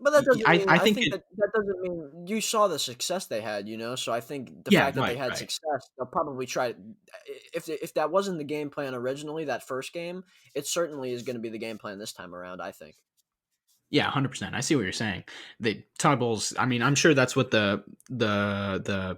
Speaker 2: But that doesn't mean
Speaker 1: I
Speaker 2: I
Speaker 1: think
Speaker 2: think
Speaker 1: it.
Speaker 2: that doesn't mean you saw the success they had, so I think the
Speaker 1: Yeah,
Speaker 2: fact that they
Speaker 1: right,
Speaker 2: had
Speaker 1: right.
Speaker 2: success, they'll probably try if that wasn't the game plan originally, that first game, it certainly is gonna be the game plan this time around, I think.
Speaker 1: Yeah, 100%. I see what you're saying. The Todd Bowles, I mean, I'm sure that's what the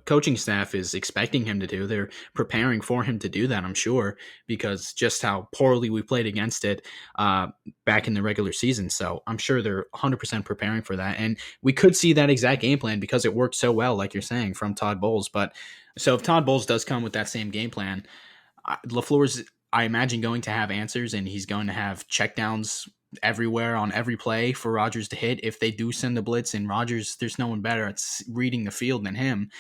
Speaker 1: coaching staff is expecting him to do. They're preparing for him to do that, I'm sure, because just how poorly we played against it uh, back in the regular season. So I'm sure they're 100% preparing for that. And we could see that exact game plan because it worked so well, like you're saying, from Todd Bowles. But so if Todd Bowles does come with that same game plan, LaFleur's, I imagine, going to have answers and he's going to have checkdowns everywhere on every play for Rodgers to hit. If they do send the blitz and Rodgers, there's no one better at reading the field than him.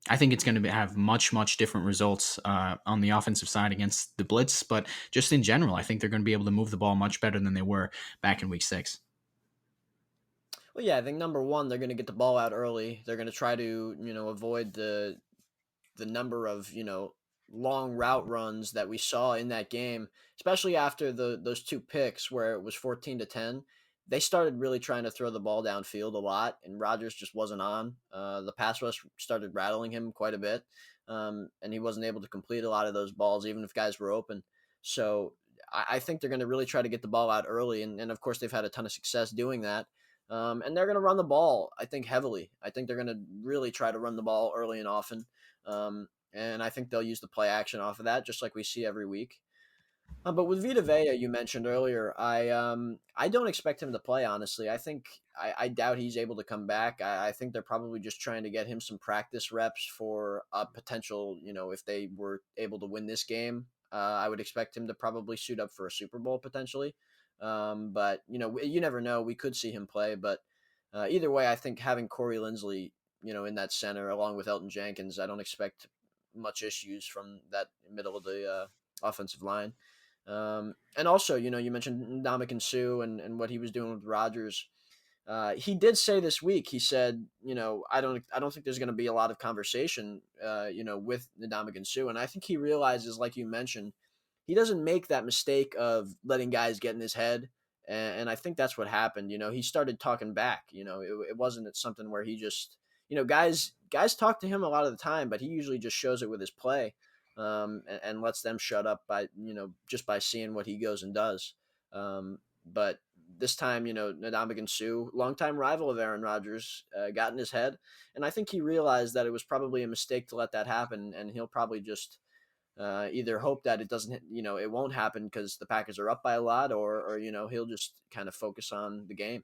Speaker 1: I think it's going to have much different results on the offensive side against the blitz, but just in general, I think they're going to be able to move the ball much better than they were back in week 6.
Speaker 2: Well, yeah, I think number 1, they're gonna get the ball out early. They're gonna try to, avoid the number of long route runs that we saw in that game, especially after those 2 picks where it was 14-10. They started really trying to throw the ball downfield a lot, and Rodgers just wasn't on. The pass rush started rattling him quite a bit, and he wasn't able to complete a lot of those balls, even if guys were open. So I think they're going to really try to get the ball out early, and of course they've had a ton of success doing that. And they're going to run the ball, I think, heavily. I think they're going to really try to run the ball early and often. And I think they'll use the play action off of that, just like we see every week. But with Vita Vea, you mentioned earlier, I don't expect him to play. Honestly, I doubt he's able to come back. I think they're probably just trying to get him some practice reps for a potential. If they were able to win this game, I would expect him to probably suit up for a Super Bowl potentially. But you never know. We could see him play, but either way, I think having Corey Linsley, in that center along with Elton Jenkins, I don't expect much issues from that middle of the offensive line. And also, you mentioned Ndamukong Suh and what he was doing with Rodgers. He did say this week. He said, I don't think there's going to be a lot of conversation, with Ndamukong Suh, and I think he realizes, like you mentioned, he doesn't make that mistake of letting guys get in his head. And I think that's what happened. He started talking back. It wasn't something where he just, guys talk to him a lot of the time, but he usually just shows it with his play, and lets them shut up by, just by seeing what he goes and does. But this time, Ndamukong Suh, longtime rival of Aaron Rodgers, got in his head, and I think he realized that it was probably a mistake to let that happen, and he'll probably just either hope that it doesn't, it won't happen because the Packers are up by a lot, or he'll just kind of focus on the game.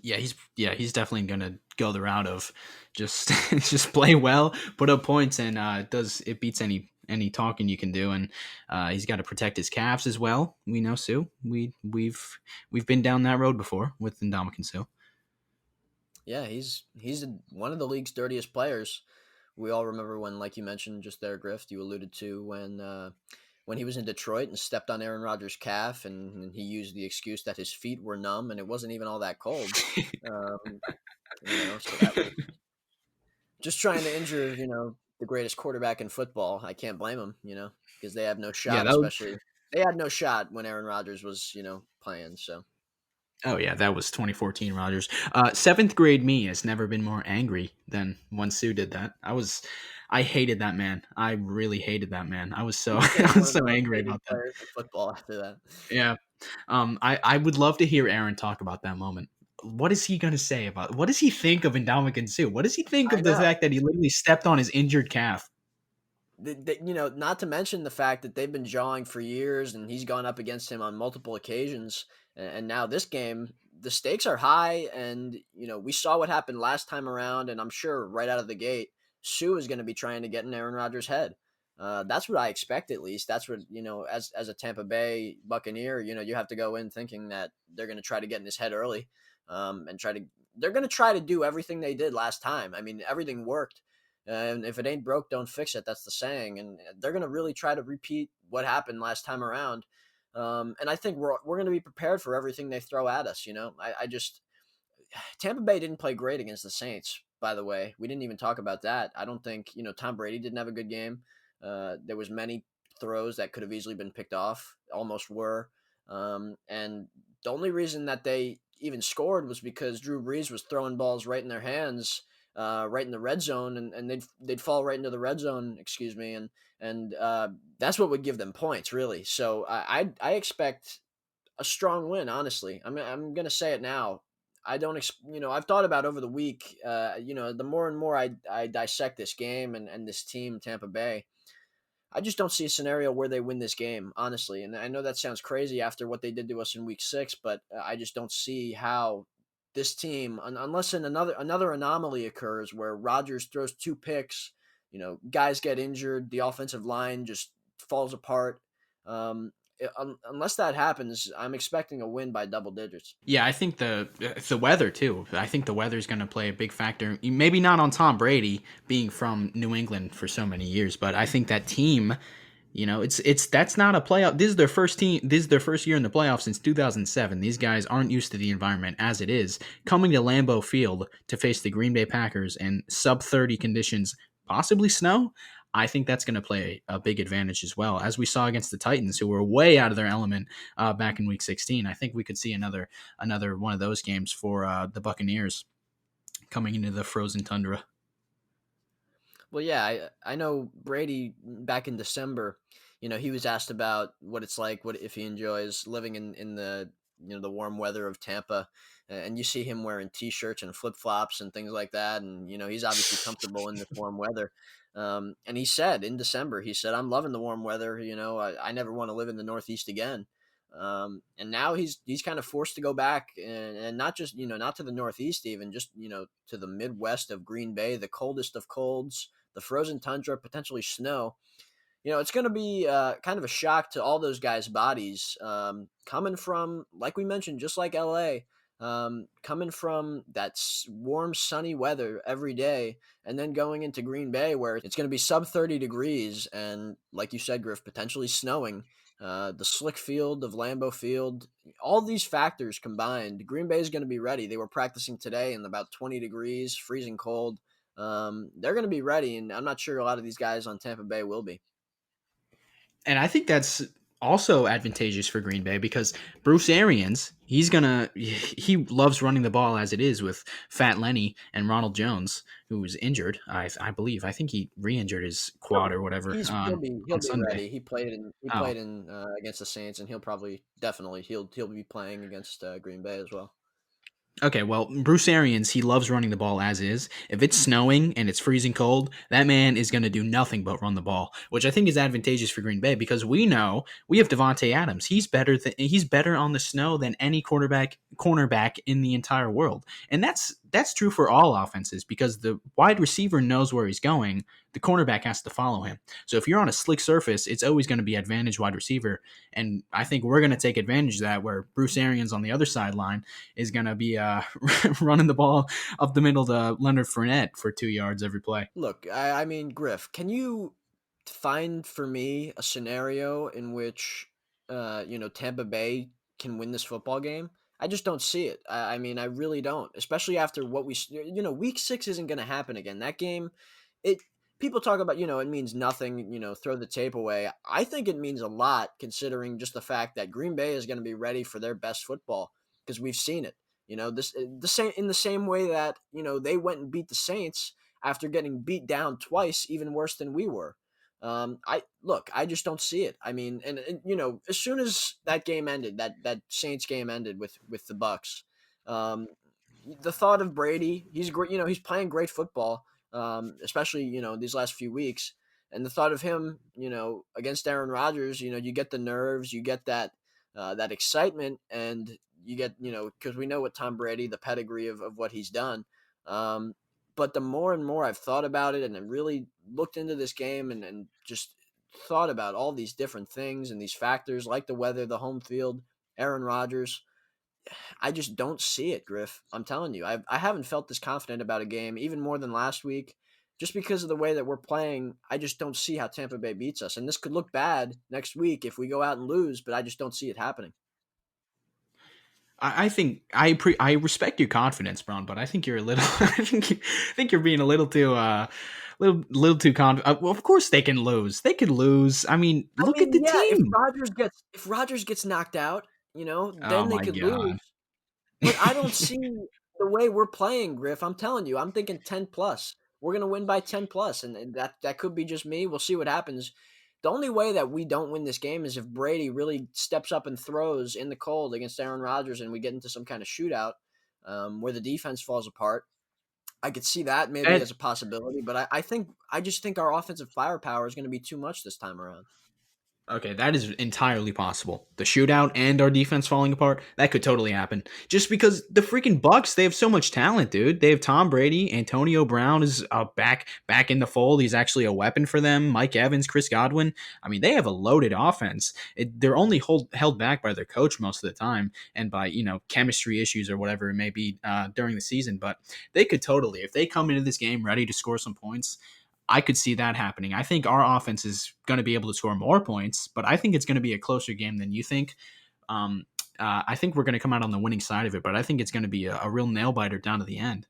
Speaker 1: He's definitely gonna go the route of just just play well, put up points, and does it beats any talking you can do, and he's got to protect his calves as well. We know Sue. We've been down that road before with Ndamukong Suh.
Speaker 2: Yeah, he's one of the league's dirtiest players. We all remember when, like you mentioned just there, Griff, you alluded to when he was in Detroit and stepped on Aaron Rodgers' calf, and he used the excuse that his feet were numb and it wasn't even all that cold. Um, so that was just trying to injure, the greatest quarterback in football. I can't blame him, because they have no
Speaker 1: Yeah,
Speaker 2: shot,
Speaker 1: that was,
Speaker 2: especially they had no shot when Aaron Rodgers was, playing. So
Speaker 1: oh yeah, that was 2014 Rodgers. Seventh grade me has never been more angry than when Sue did that. I hated that man. I really hated that man. I was so
Speaker 2: he
Speaker 1: I
Speaker 2: became one
Speaker 1: was
Speaker 2: of the
Speaker 1: so
Speaker 2: most
Speaker 1: angry
Speaker 2: hated
Speaker 1: about that.
Speaker 2: players in football after that.
Speaker 1: Yeah. I would love to hear Aaron talk about that moment. What is he going to say about? What does he think of Ndamukong Suh? What does he think
Speaker 2: I
Speaker 1: of the
Speaker 2: know.
Speaker 1: fact that he literally stepped on his injured calf?
Speaker 2: Not to mention the fact that they've been jawing for years, and he's gone up against him on multiple occasions. And now this game, the stakes are high, and we saw what happened last time around, and I'm sure right out of the gate, Sue is going to be trying to get in Aaron Rodgers' head. That's what I expect, at least. That's what, as a Tampa Bay Buccaneer, you have to go in thinking that they're going to try to get in his head early, and they're going to try to do everything they did last time. I mean, everything worked. And if it ain't broke, don't fix it. That's the saying. And they're going to really try to repeat what happened last time around. And I think we're going to be prepared for everything they throw at us. I just, Tampa Bay didn't play great against the Saints, by the way. We didn't even talk about that. I don't think, Tom Brady didn't have a good game. There was many throws that could have easily been picked off, almost were. And the only reason that they even scored was because Drew Brees was throwing balls right in their hands, right in the red zone, and they'd fall right into the red zone, excuse me, and that's what would give them points, really. So I expect a strong win, honestly. I'm gonna say it now. I don't, I've thought about over the week. The more and more I dissect this game and this team, Tampa Bay, I just don't see a scenario where they win this game, honestly. And I know that sounds crazy after what they did to us in Week 6, but I just don't see how this team, unless another anomaly occurs where Rodgers throws 2 picks, guys get injured, the offensive line just falls apart. Unless that happens, I'm expecting a win by double digits.
Speaker 1: Yeah, I think the weather too. I think the weather is going to play a big factor. Maybe not on Tom Brady being from New England for so many years, but I think that team, it's that's not a playoff. This is their first team. This is their first year in the playoffs since 2007. These guys aren't used to the environment as it is. Coming to Lambeau Field to face the Green Bay Packers in sub 30 conditions, possibly snow. I think that's going to play a big advantage as well, as we saw against the Titans, who were way out of their element back in Week 16. I think we could see another one of those games for the Buccaneers coming into the frozen tundra.
Speaker 2: Well, yeah, I know Brady back in December, he was asked about what it's like, what if he enjoys living in the the warm weather of Tampa, and you see him wearing t-shirts and flip-flops and things like that, and he's obviously comfortable in this warm weather. And he said in December, he said, "I'm loving the warm weather. I never want to live in the Northeast again." And now he's kind of forced to go back, and not just not to the Northeast, even just to the Midwest of Green Bay, the coldest of colds, the frozen tundra, potentially snow. It's going to be kind of a shock to all those guys' bodies, coming from, like we mentioned, just like LA, coming from that warm, sunny weather every day, and then going into Green Bay where it's going to be sub 30 degrees, and like you said, Griff, potentially snowing. The slick field of Lambeau Field, all these factors combined, Green Bay is going to be ready. They were practicing today in about 20 degrees, freezing cold. They're going to be ready, and I'm not sure a lot of these guys on Tampa Bay will be.
Speaker 1: And I think that's also advantageous for Green Bay because Bruce Arians, he loves running the ball as it is with Fat Lenny and Ronald Jones, who was injured. I believe. I think he re-injured his quad or whatever
Speaker 2: He'll
Speaker 1: on
Speaker 2: be
Speaker 1: Sunday.
Speaker 2: ready. He
Speaker 1: Oh,
Speaker 2: played in against the Saints, and he'll be playing against Green Bay as well.
Speaker 1: okay, well, Bruce Arians, he loves running the ball as is. If it's snowing and it's freezing cold, that man is going to do nothing but run the ball, which I think is advantageous for Green Bay because we know we have Devontae Adams. He's better on the snow than any cornerback in the entire world. And that's true for all offenses because the wide receiver knows where he's going. The cornerback has to follow him. So if you're on a slick surface, it's always going to be advantage wide receiver. And I think we're going to take advantage of that where Bruce Arians on the other sideline is going to be running the ball up the middle to Leonard Fournette for 2 yards every play.
Speaker 2: Look, I mean, Griff, can you find for me a scenario in which Tampa Bay can win this football game? I just don't see it. I mean, I really don't. Especially after what Week 6 isn't going to happen again. That game, it people talk about it means nothing. Throw the tape away. I think it means a lot considering just the fact that Green Bay is going to be ready for their best football because we've seen it. The same way that they went and beat the Saints after getting beat down twice, even worse than we were. I just don't see it. I mean, and as soon as that game ended, that Saints game ended with the Bucks, um, the thought of Brady, he's great. He's playing great football, especially these last few weeks, and the thought of him, against Aaron Rodgers, you get the nerves, you get that excitement, and you get because we know what Tom Brady, the pedigree of what he's done. But the more and more I've thought about it and then really looked into this game and just thought about all these different things and these factors like the weather, the home field, Aaron Rodgers, I just don't see it, Griff. I'm telling you, I haven't felt this confident about a game even more than last week. Just because of the way that we're playing, I just don't see how Tampa Bay beats us. And this could look bad next week if we go out and lose, but I just don't see it happening.
Speaker 1: I think I respect your confidence, Brown, but I think you're a little. I think you're being a little too little too confident. Well, of course they can lose. They can lose. I mean,
Speaker 2: I
Speaker 1: look at
Speaker 2: mean,
Speaker 1: the
Speaker 2: yeah,
Speaker 1: team.
Speaker 2: If Rodgers gets knocked out,
Speaker 1: Oh
Speaker 2: then they
Speaker 1: my
Speaker 2: could
Speaker 1: god.
Speaker 2: lose. But I don't see the way we're playing, Griff. I'm telling you, I'm thinking 10 plus. We're gonna win by 10 plus, and that could be just me. We'll see what happens. The only way that we don't win this game is if Brady really steps up and throws in the cold against Aaron Rodgers, and we get into some kind of shootout where the defense falls apart. I could see that maybe
Speaker 1: That
Speaker 2: as a possibility, but I just think our offensive firepower is going to be too much this time around.
Speaker 1: Okay, that is entirely possible. The shootout and our defense falling apart, that could totally happen. Just because the freaking Bucks, they have so much talent, dude. They have Tom Brady, Antonio Brown is back in the fold. He's actually a weapon for them. Mike Evans, Chris Godwin. I mean, they have a loaded offense. They're only held back by their coach most of the time and by chemistry issues or whatever it may be during the season. But they could totally, if they come into this game ready to score some points, I could see that happening. I think our offense is going to be able to score more points, but I think it's going to be a closer game than you think. Um, I think we're going to come out on the winning side of it, but I think it's going to be a real nail biter down to the end.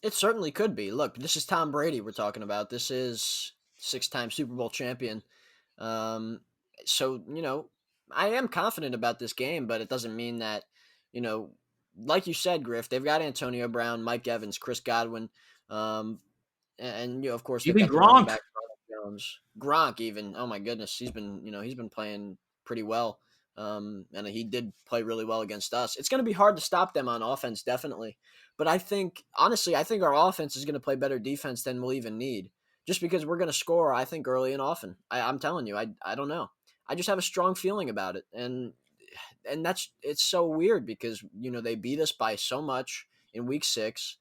Speaker 2: It certainly could be. Look, this is Tom Brady we're talking about. This is six-time Super Bowl champion. Um, so I am confident about this game, but it doesn't mean that, you know, like you said, Griff, they've got Antonio Brown, Mike Evans, Chris Godwin, um, and of course, they've
Speaker 1: Even
Speaker 2: got the running
Speaker 1: Gronk.
Speaker 2: back Ronald Jones, Gronk. Even oh my goodness, he's been playing pretty well, and he did play really well against us. It's going to be hard to stop them on offense, definitely. But I think honestly, I think our offense is going to play better defense than we'll even need, just because we're going to score. I think early and often. I'm telling you, I don't know. I just have a strong feeling about it, and it's so weird because they beat us by so much in week 6.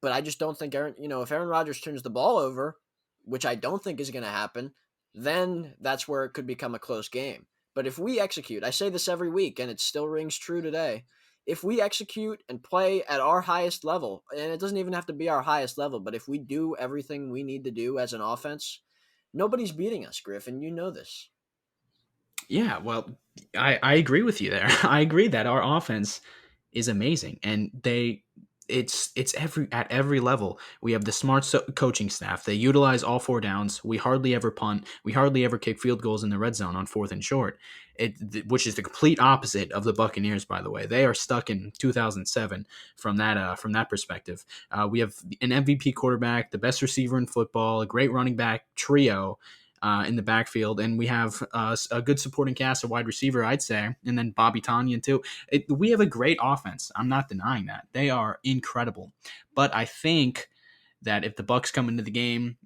Speaker 2: But I just don't think if Aaron Rodgers turns the ball over, which I don't think is going to happen, then that's where it could become a close game. But if we execute, I say this every week and it still rings true today. If we execute and play at our highest level, and it doesn't even have to be our highest level, but if we do everything we need to do as an offense, nobody's beating us, Griff, and you know this.
Speaker 1: Yeah, well, I agree with you there. I agree that our offense is amazing, and it's every at every level. We have the smart coaching staff. They utilize all four downs. We hardly ever punt. We hardly ever kick field goals in the red zone on fourth and short. Which is the complete opposite of the Buccaneers, by the way. They are stuck in 2007 from that perspective. We have an MVP quarterback, the best receiver in football, a great running back trio in the backfield, and we have a good supporting cast, a wide receiver, I'd say, and then Bobby Tonyan too. We have a great offense. I'm not denying that. They are incredible, but I think that if the Bucks come into the game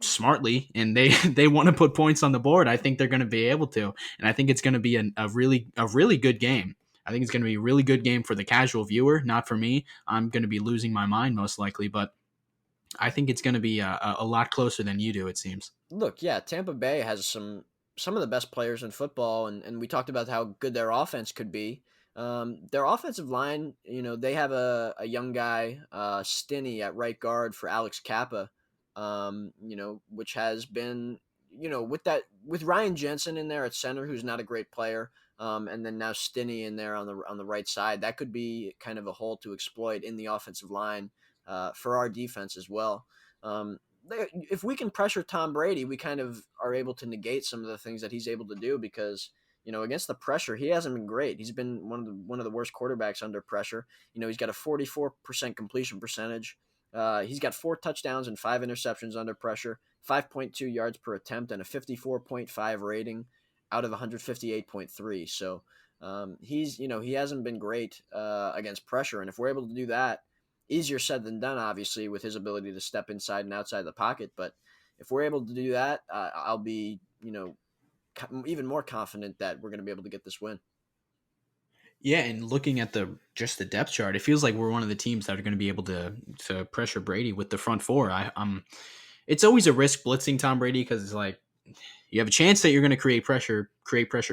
Speaker 1: smartly and they want to put points on the board, I think they're going to be able to, and I think it's going to be a really good game. I think it's going to be a really good game for the casual viewer, not for me. I'm going to be losing my mind most likely, but I think it's going to be a lot closer than you do, it seems.
Speaker 2: Look, yeah, Tampa Bay has some of the best players in football, and we talked about how good their offense could be. Their offensive line, they have a young guy, Stinney at right guard for Alex Kappa, which has been, with Ryan Jensen in there at center, who's not a great player, and then now Stinney in there on the right side. That could be kind of a hole to exploit in the offensive line for our defense as well. If we can pressure Tom Brady, we kind of are able to negate some of the things that he's able to do because against the pressure, he hasn't been great. He's been one of the worst quarterbacks under pressure. He's got a 44% completion percentage. He's got 4 touchdowns and 5 interceptions under pressure, 5.2 yards per attempt, and a 54.5 rating out of 158.3. So he hasn't been great against pressure, and if we're able to do that, easier said than done, obviously, with his ability to step inside and outside the pocket. But if we're able to do that, I'll be, even more confident that we're going to be able to get this win.
Speaker 1: Yeah, and looking at the depth chart, it feels like we're one of the teams that are going to be able to pressure Brady with the front four. It's always a risk blitzing Tom Brady because it's like you have a chance that you're going to create pressure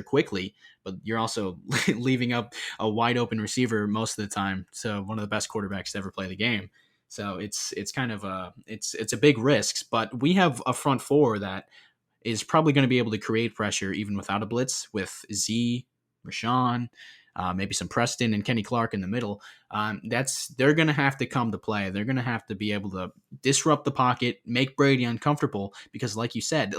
Speaker 1: quickly, but you're also leaving up a wide open receiver most of the time. So one of the best quarterbacks to ever play the game. So it's kind of it's a big risk, but we have a front four that is probably going to be able to create pressure even without a blitz with Z, Rashawn, maybe some Preston and Kenny Clark in the middle. They're going to have to come to play. They're going to have to be able to disrupt the pocket, make Brady uncomfortable because, like you said,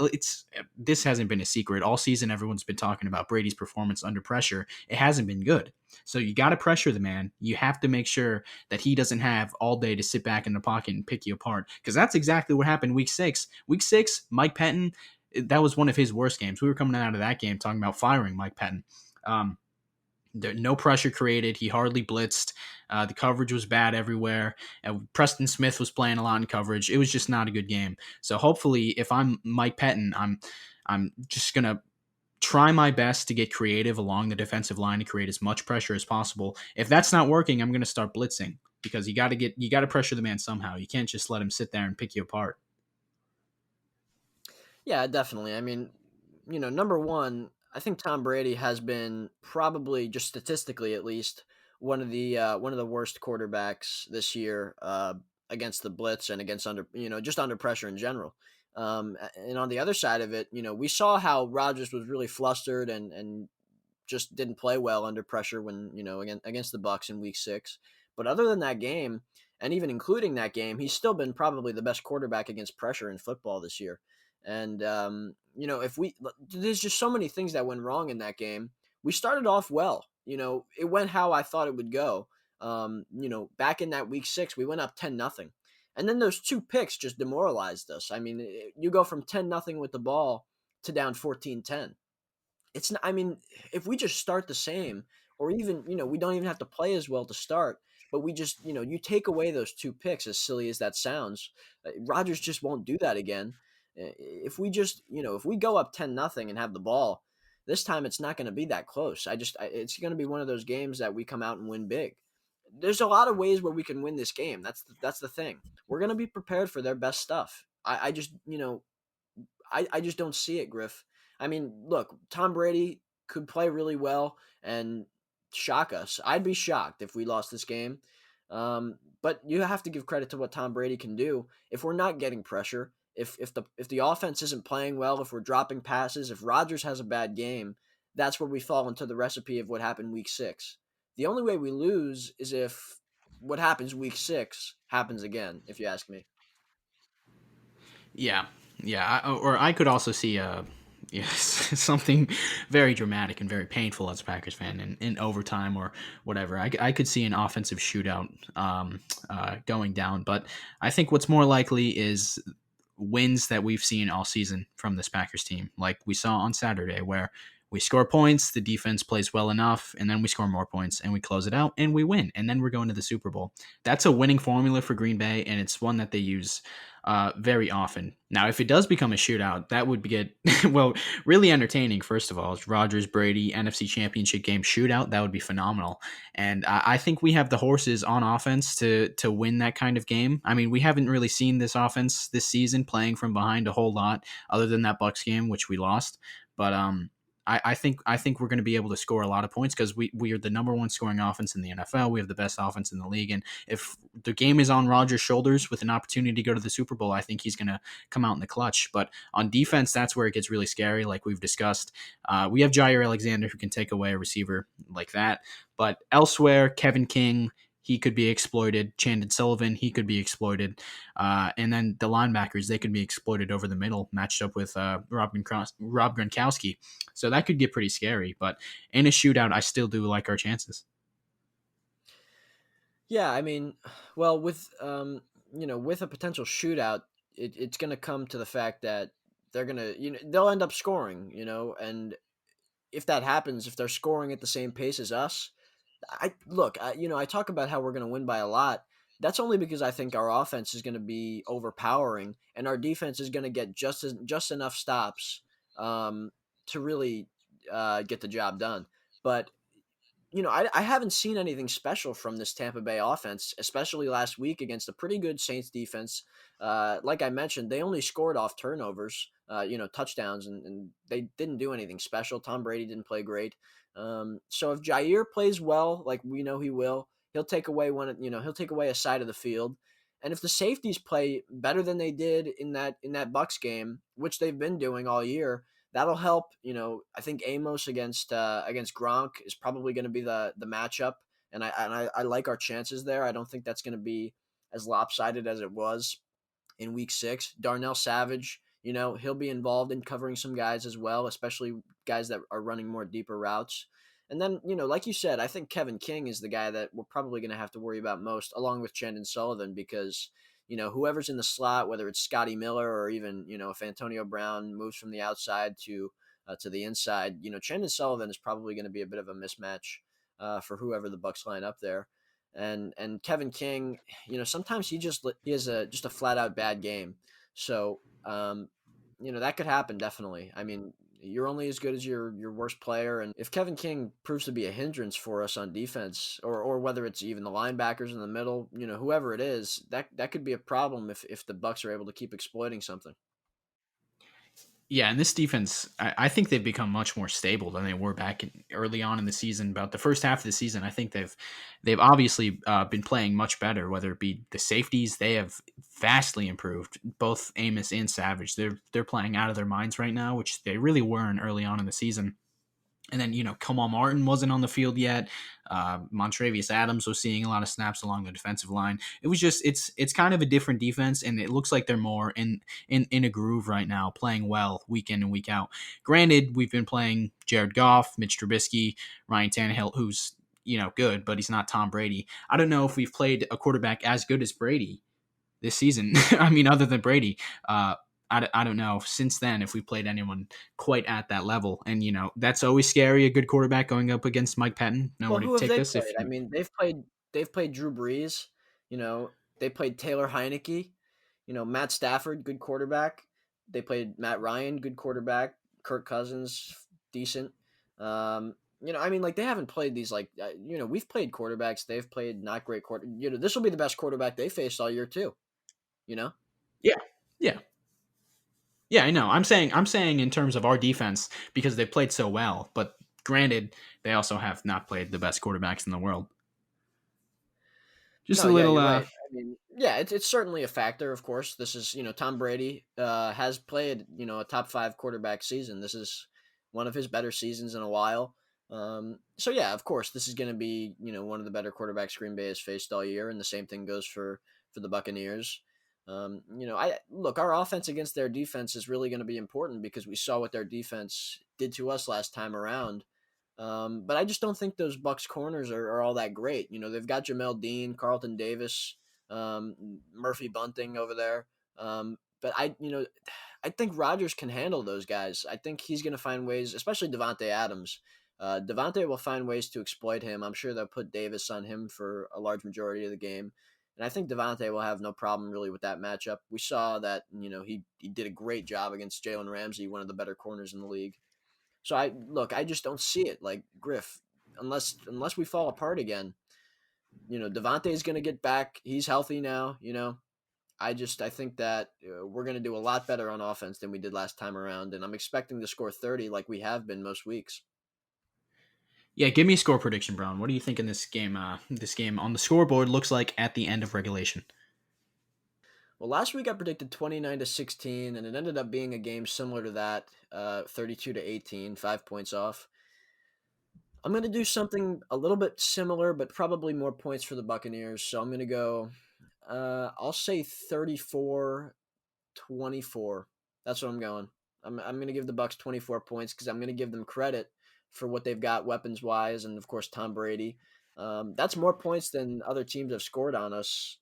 Speaker 1: this hasn't been a secret all season. Everyone's been talking about Brady's performance under pressure. It hasn't been good. So you got to pressure the man. You have to make sure that he doesn't have all day to sit back in the pocket and pick you apart because that's exactly what happened week 6. Week 6, Mike Pettin, that was one of his worst games. We were coming out of that game talking about firing Mike Pettin. Um, no pressure created. He hardly blitzed. The coverage was bad everywhere. Preston Smith was playing a lot in coverage. It was just not a good game. So hopefully, if I'm Mike Pettin, I'm just gonna try my best to get creative along the defensive line to create as much pressure as possible. If that's not working, I'm gonna start blitzing because you got to pressure the man somehow. You can't just let him sit there and pick you apart.
Speaker 2: Yeah, definitely. I mean, number one, I think Tom Brady has been probably just statistically at least one of the worst quarterbacks this year against the blitz and against under just under pressure in general. And on the other side of it, we saw how Rodgers was really flustered and just didn't play well under pressure when against the Bucs in Week 6. But other than that game, and even including that game, he's still been probably the best quarterback against pressure in football this year. And if there's just so many things that went wrong in that game. We started off well. It went how I thought it would go. Back in that Week 6, we went up 10-0. And then those two picks just demoralized us. I mean, you go from 10-0 with the ball to down 14-10. It's not, I mean, if we just start the same, or even, we don't even have to play as well to start, but we just, you take away those two picks, as silly as that sounds, Rodgers just won't do that again. If we just, if we go up 10-0 and have the ball, this time it's not going to be that close. It's going to be one of those games that we come out and win big. There's a lot of ways where we can win this game. That's the thing. We're going to be prepared for their best stuff. I just, I just don't see it, Griff. I mean, look, Tom Brady could play really well and shock us. I'd be shocked if we lost this game. But you have to give credit to what Tom Brady can do. If we're not getting pressure, if the offense isn't playing well, if we're dropping passes, if Rodgers has a bad game, that's where we fall into the recipe of what happened Week 6. The only way we lose is if what happens Week 6 happens again. If you ask me.
Speaker 1: Yeah, yeah. Or I could also see yes, something very dramatic and very painful as a Packers fan in overtime or whatever. I could see an offensive shootout going down, but I think what's more likely is wins that we've seen all season from this Packers team, like we saw on Saturday, where we score points, the defense plays well enough, and then we score more points and we close it out and we win, and then we're going to the Super Bowl. That's a winning formula for Green Bay, and it's one that they use very often. Now, if it does become a shootout, that would get well really entertaining. First of all, it's Rodgers Brady NFC Championship Game shootout. That would be phenomenal, and I think we have the horses on offense to win that kind of game. I mean, we haven't really seen this offense this season playing from behind a whole lot, other than that Bucs game which we lost. But I think we're going to be able to score a lot of points because we are the number one scoring offense in the NFL. We have the best offense in the league, and if the game is on Rodgers' shoulders with an opportunity to go to the Super Bowl, I think he's going to come out in the clutch. But on defense, that's where it gets really scary, like we've discussed. We have Jair Alexander who can take away a receiver like that, but elsewhere, Kevin King, he could be exploited. Chandon Sullivan, he could be exploited. And then the linebackers, they could be exploited over the middle, matched up with Rob Gronkowski. So that could get pretty scary. But in a shootout, I still do like our chances.
Speaker 2: Yeah, I mean, well, with a potential shootout, it's going to come to the fact that they're going to, they'll end up scoring, and if that happens, if they're scoring at the same pace as us, I talk about how we're going to win by a lot. That's only because I think our offense is going to be overpowering and our defense is going to get just enough stops to really get the job done. But I haven't seen anything special from this Tampa Bay offense, especially last week against a pretty good Saints defense. Like I mentioned, they only scored off turnovers, touchdowns, and they didn't do anything special. Tom Brady didn't play great. So if Jair plays well, like we know he will, he'll take away he'll take away a side of the field. And if the safeties play better than they did in that Bucks game, which they've been doing all year, that'll help. I think Amos against Gronk is probably going to be the matchup, and I like our chances there. I don't think that's going to be as lopsided as it was in Week 6. Darnell Savage, he'll be involved in covering some guys as well, especially guys that are running more deeper routes. And then, like you said, I think Kevin King is the guy that we're probably going to have to worry about most, along with Chandon Sullivan, because whoever's in the slot, whether it's Scotty Miller or even if Antonio Brown moves from the outside to the inside, Chandon Sullivan is probably going to be a bit of a mismatch for whoever the Bucks line up there. And Kevin King, sometimes he has just a flat out bad game. So that could happen definitely. I mean, you're only as good as your worst player, and if Kevin King proves to be a hindrance for us on defense, or whether it's even the linebackers in the middle, whoever it is, that could be a problem if the Bucks are able to keep exploiting something.
Speaker 1: Yeah, and this defense, I think they've become much more stable than they were back early on in the season. About the first half of the season, I think they've obviously been playing much better. Whether it be the safeties, they have vastly improved. Both Amos and Savage, they're playing out of their minds right now, which they really weren't early on in the season. And then, Kamal Martin wasn't on the field yet. Montravius Adams was seeing a lot of snaps along the defensive line. It was just, it's kind of a different defense, and it looks like they're more in a groove right now, playing well week in and week out. Granted, we've been playing Jared Goff, Mitch Trubisky, Ryan Tannehill, who's, good, but he's not Tom Brady. I don't know if we've played a quarterback as good as Brady this season. I mean, other than Brady. I don't know since then if we played anyone quite at that level. And, that's always scary, a good quarterback going up against Mike Patton.
Speaker 2: Well,
Speaker 1: Nowhere to
Speaker 2: who have
Speaker 1: take
Speaker 2: they
Speaker 1: this.
Speaker 2: played?
Speaker 1: If
Speaker 2: I
Speaker 1: you,
Speaker 2: mean, they've played Drew Brees. They played Taylor Heineke. Matt Stafford, good quarterback. They played Matt Ryan, good quarterback. Kirk Cousins, decent. I mean, like they haven't played these we've played quarterbacks. They've played not great quarter. This will be the best quarterback they faced all year too. You know.
Speaker 1: yeah, yeah. Yeah, I know. I'm saying in terms of our defense because they played so well, but granted, they also have not played the best quarterbacks in the world. Just
Speaker 2: No,
Speaker 1: a
Speaker 2: yeah,
Speaker 1: little
Speaker 2: you're right. I mean, yeah, it's certainly a factor. Of course, this is Tom Brady has played a top 5 quarterback season. This is one of his better seasons in a while. So yeah, of course, this is going to be one of the better quarterbacks Green Bay has faced all year, and the same thing goes for the Buccaneers. I look, our offense against their defense is really going to be important because we saw what their defense did to us last time around. But I just don't think those Bucks corners are all that great. They've got Jamel Dean, Carlton Davis, Murphy Bunting over there. But I think Rodgers can handle those guys. I think he's going to find ways, especially Devontae Adams. Devontae will find ways to exploit him. I'm sure they'll put Davis on him for a large majority of the game. And I think Devontae will have no problem really with that matchup. We saw that, he did a great job against Jalen Ramsey, one of the better corners in the league. So I just don't see it like Griff, unless we fall apart again. Devontae is going to get back. He's healthy now. I think that we're going to do a lot better on offense than we did last time around, and I'm expecting to score 30 like we have been most weeks.
Speaker 1: yeah. Give me a score prediction, Brown. What do you think in this game? This game on the scoreboard looks like at the end of regulation.
Speaker 2: Well, last week I predicted 29-16, and it ended up being a game similar to that, 32-18, 5 points off. I'm going to do something a little bit similar, but probably more points for the Buccaneers. So I'm going to go, I'll say 34-24. That's what I'm going. I'm going to give the Bucks 24 points because I'm going to give them credit for what they've got weapons wise, and of course Tom Brady. That's more points than other teams have scored on us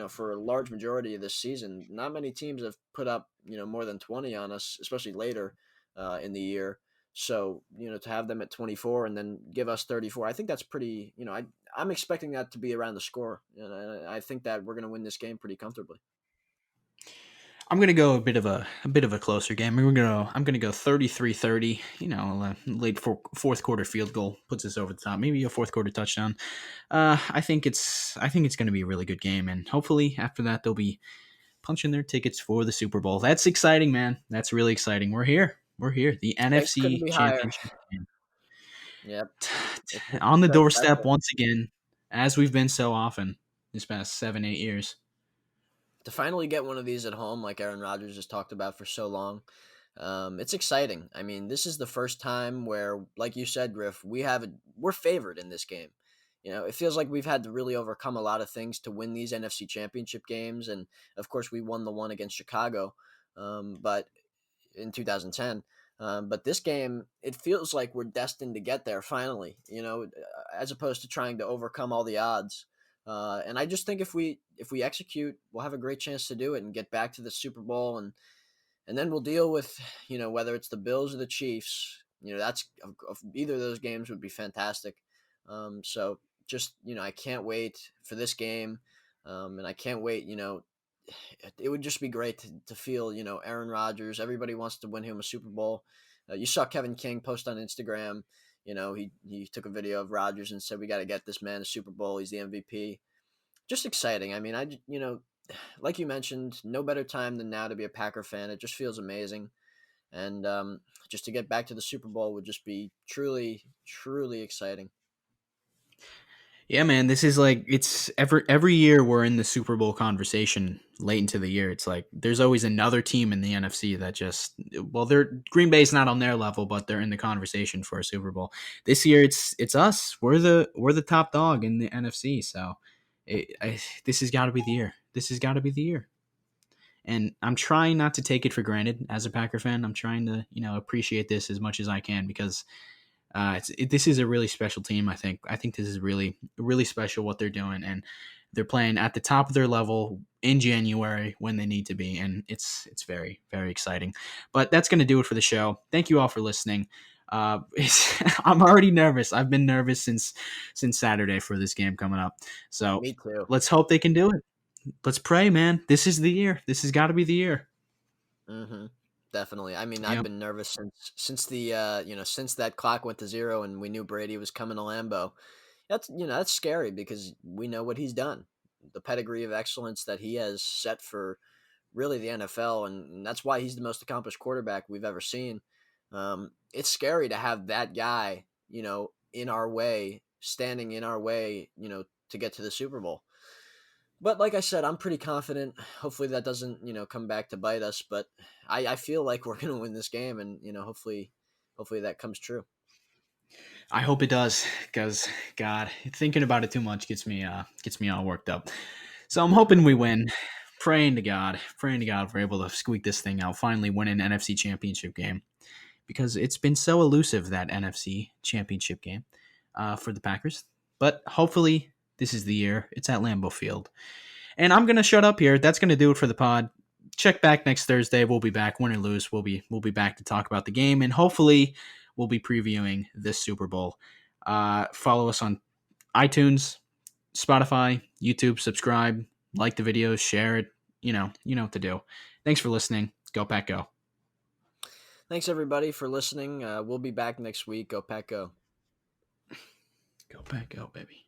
Speaker 2: for a large majority of this season. Not many teams have put up more than 20 on us, especially later in the year. So to have them at 24 and then give us 34, I think that's pretty. I'm expecting that to be around the score, and I think that we're going to win this game pretty comfortably.
Speaker 1: I'm gonna go a bit of a closer game. I'm gonna go 33-30. Late fourth quarter field goal puts us over the top. Maybe a fourth quarter touchdown. I think it's gonna be a really good game, and hopefully after that they'll be punching their tickets for the Super Bowl. That's exciting, man. That's really exciting. We're here. We're here. The
Speaker 2: Stakes couldn't
Speaker 1: NFC
Speaker 2: be higher.
Speaker 1: Championship game
Speaker 2: Yep. It's
Speaker 1: on the
Speaker 2: so
Speaker 1: doorstep
Speaker 2: special
Speaker 1: once again, as we've been so often this past 7-8 years.
Speaker 2: to finally get one of these at home, like Aaron Rodgers has talked about for so long. It's exciting. I mean, this is the first time where, like you said, Griff, we're favored in this game. It feels like we've had to really overcome a lot of things to win these NFC Championship games, and of course, we won the one against Chicago, but in 2010. But this game, it feels like we're destined to get there finally. As opposed to trying to overcome all the odds. And I just think if we execute, we'll have a great chance to do it and get back to the Super Bowl, and then we'll deal with whether it's the Bills or the Chiefs. That's either of those games would be fantastic. So just I can't wait for this game, and I can't wait. It would just be great to feel Aaron Rodgers. Everybody wants to win him a Super Bowl. You saw Kevin King post on Instagram. He took a video of Rodgers and said, "We got to get this man a Super Bowl. He's the MVP." Just exciting. I mean, like you mentioned, no better time than now to be a Packer fan. It just feels amazing, and just to get back to the Super Bowl would just be truly, truly exciting.
Speaker 1: Yeah, man, this is like it's every year we're in the Super Bowl conversation late into the year. It's like there's always another team in the NFC that just they're Green Bay's not on their level, but they're in the conversation for a Super Bowl. This year it's us. We're the top dog in the NFC. So this has got to be the year. This has got to be the year. And I'm trying not to take it for granted as a Packer fan. I'm trying to appreciate this as much as I can because this is a really special team. I think this is really really special what they're doing, and they're playing at the top of their level in January when they need to be, and it's very very exciting. But that's going to do it for the show. Thank you all for listening. I'm already nervous. I've been nervous since Saturday for this game coming up. So
Speaker 2: Me too.
Speaker 1: let's hope they can do it. Let's pray, man. This is the year. This has got to be the year.
Speaker 2: Mm-hmm. Definitely. I mean, I've
Speaker 1: Yep.
Speaker 2: been nervous since the since that clock went to zero and we knew Brady was coming to Lambeau. That's scary because we know what he's done, the pedigree of excellence that he has set for really the NFL, and that's why he's the most accomplished quarterback we've ever seen. It's scary to have that guy, in our way, standing in our way, to get to the Super Bowl. But like I said, I'm pretty confident. Hopefully that doesn't, come back to bite us. But I feel like we're gonna win this game, and hopefully that comes true.
Speaker 1: I hope it does, because God, thinking about it too much gets me all worked up. So I'm hoping we win. Praying to God we're able to squeak this thing out. Finally win an NFC Championship game because it's been so elusive, that NFC Championship game for the Packers. But hopefully this is the year. It's at Lambeau Field, and I'm gonna shut up here. That's gonna do it for the pod. Check back next Thursday. We'll be back, win or lose. We'll be back to talk about the game, and hopefully we'll be previewing this Super Bowl. Follow us on iTunes, Spotify, YouTube. Subscribe, like the videos, share it. You know what to do. Thanks for listening. Go Pack Go.
Speaker 2: Thanks everybody for listening. We'll be back next week. Go Pack Go.
Speaker 1: Go Pack Go, baby.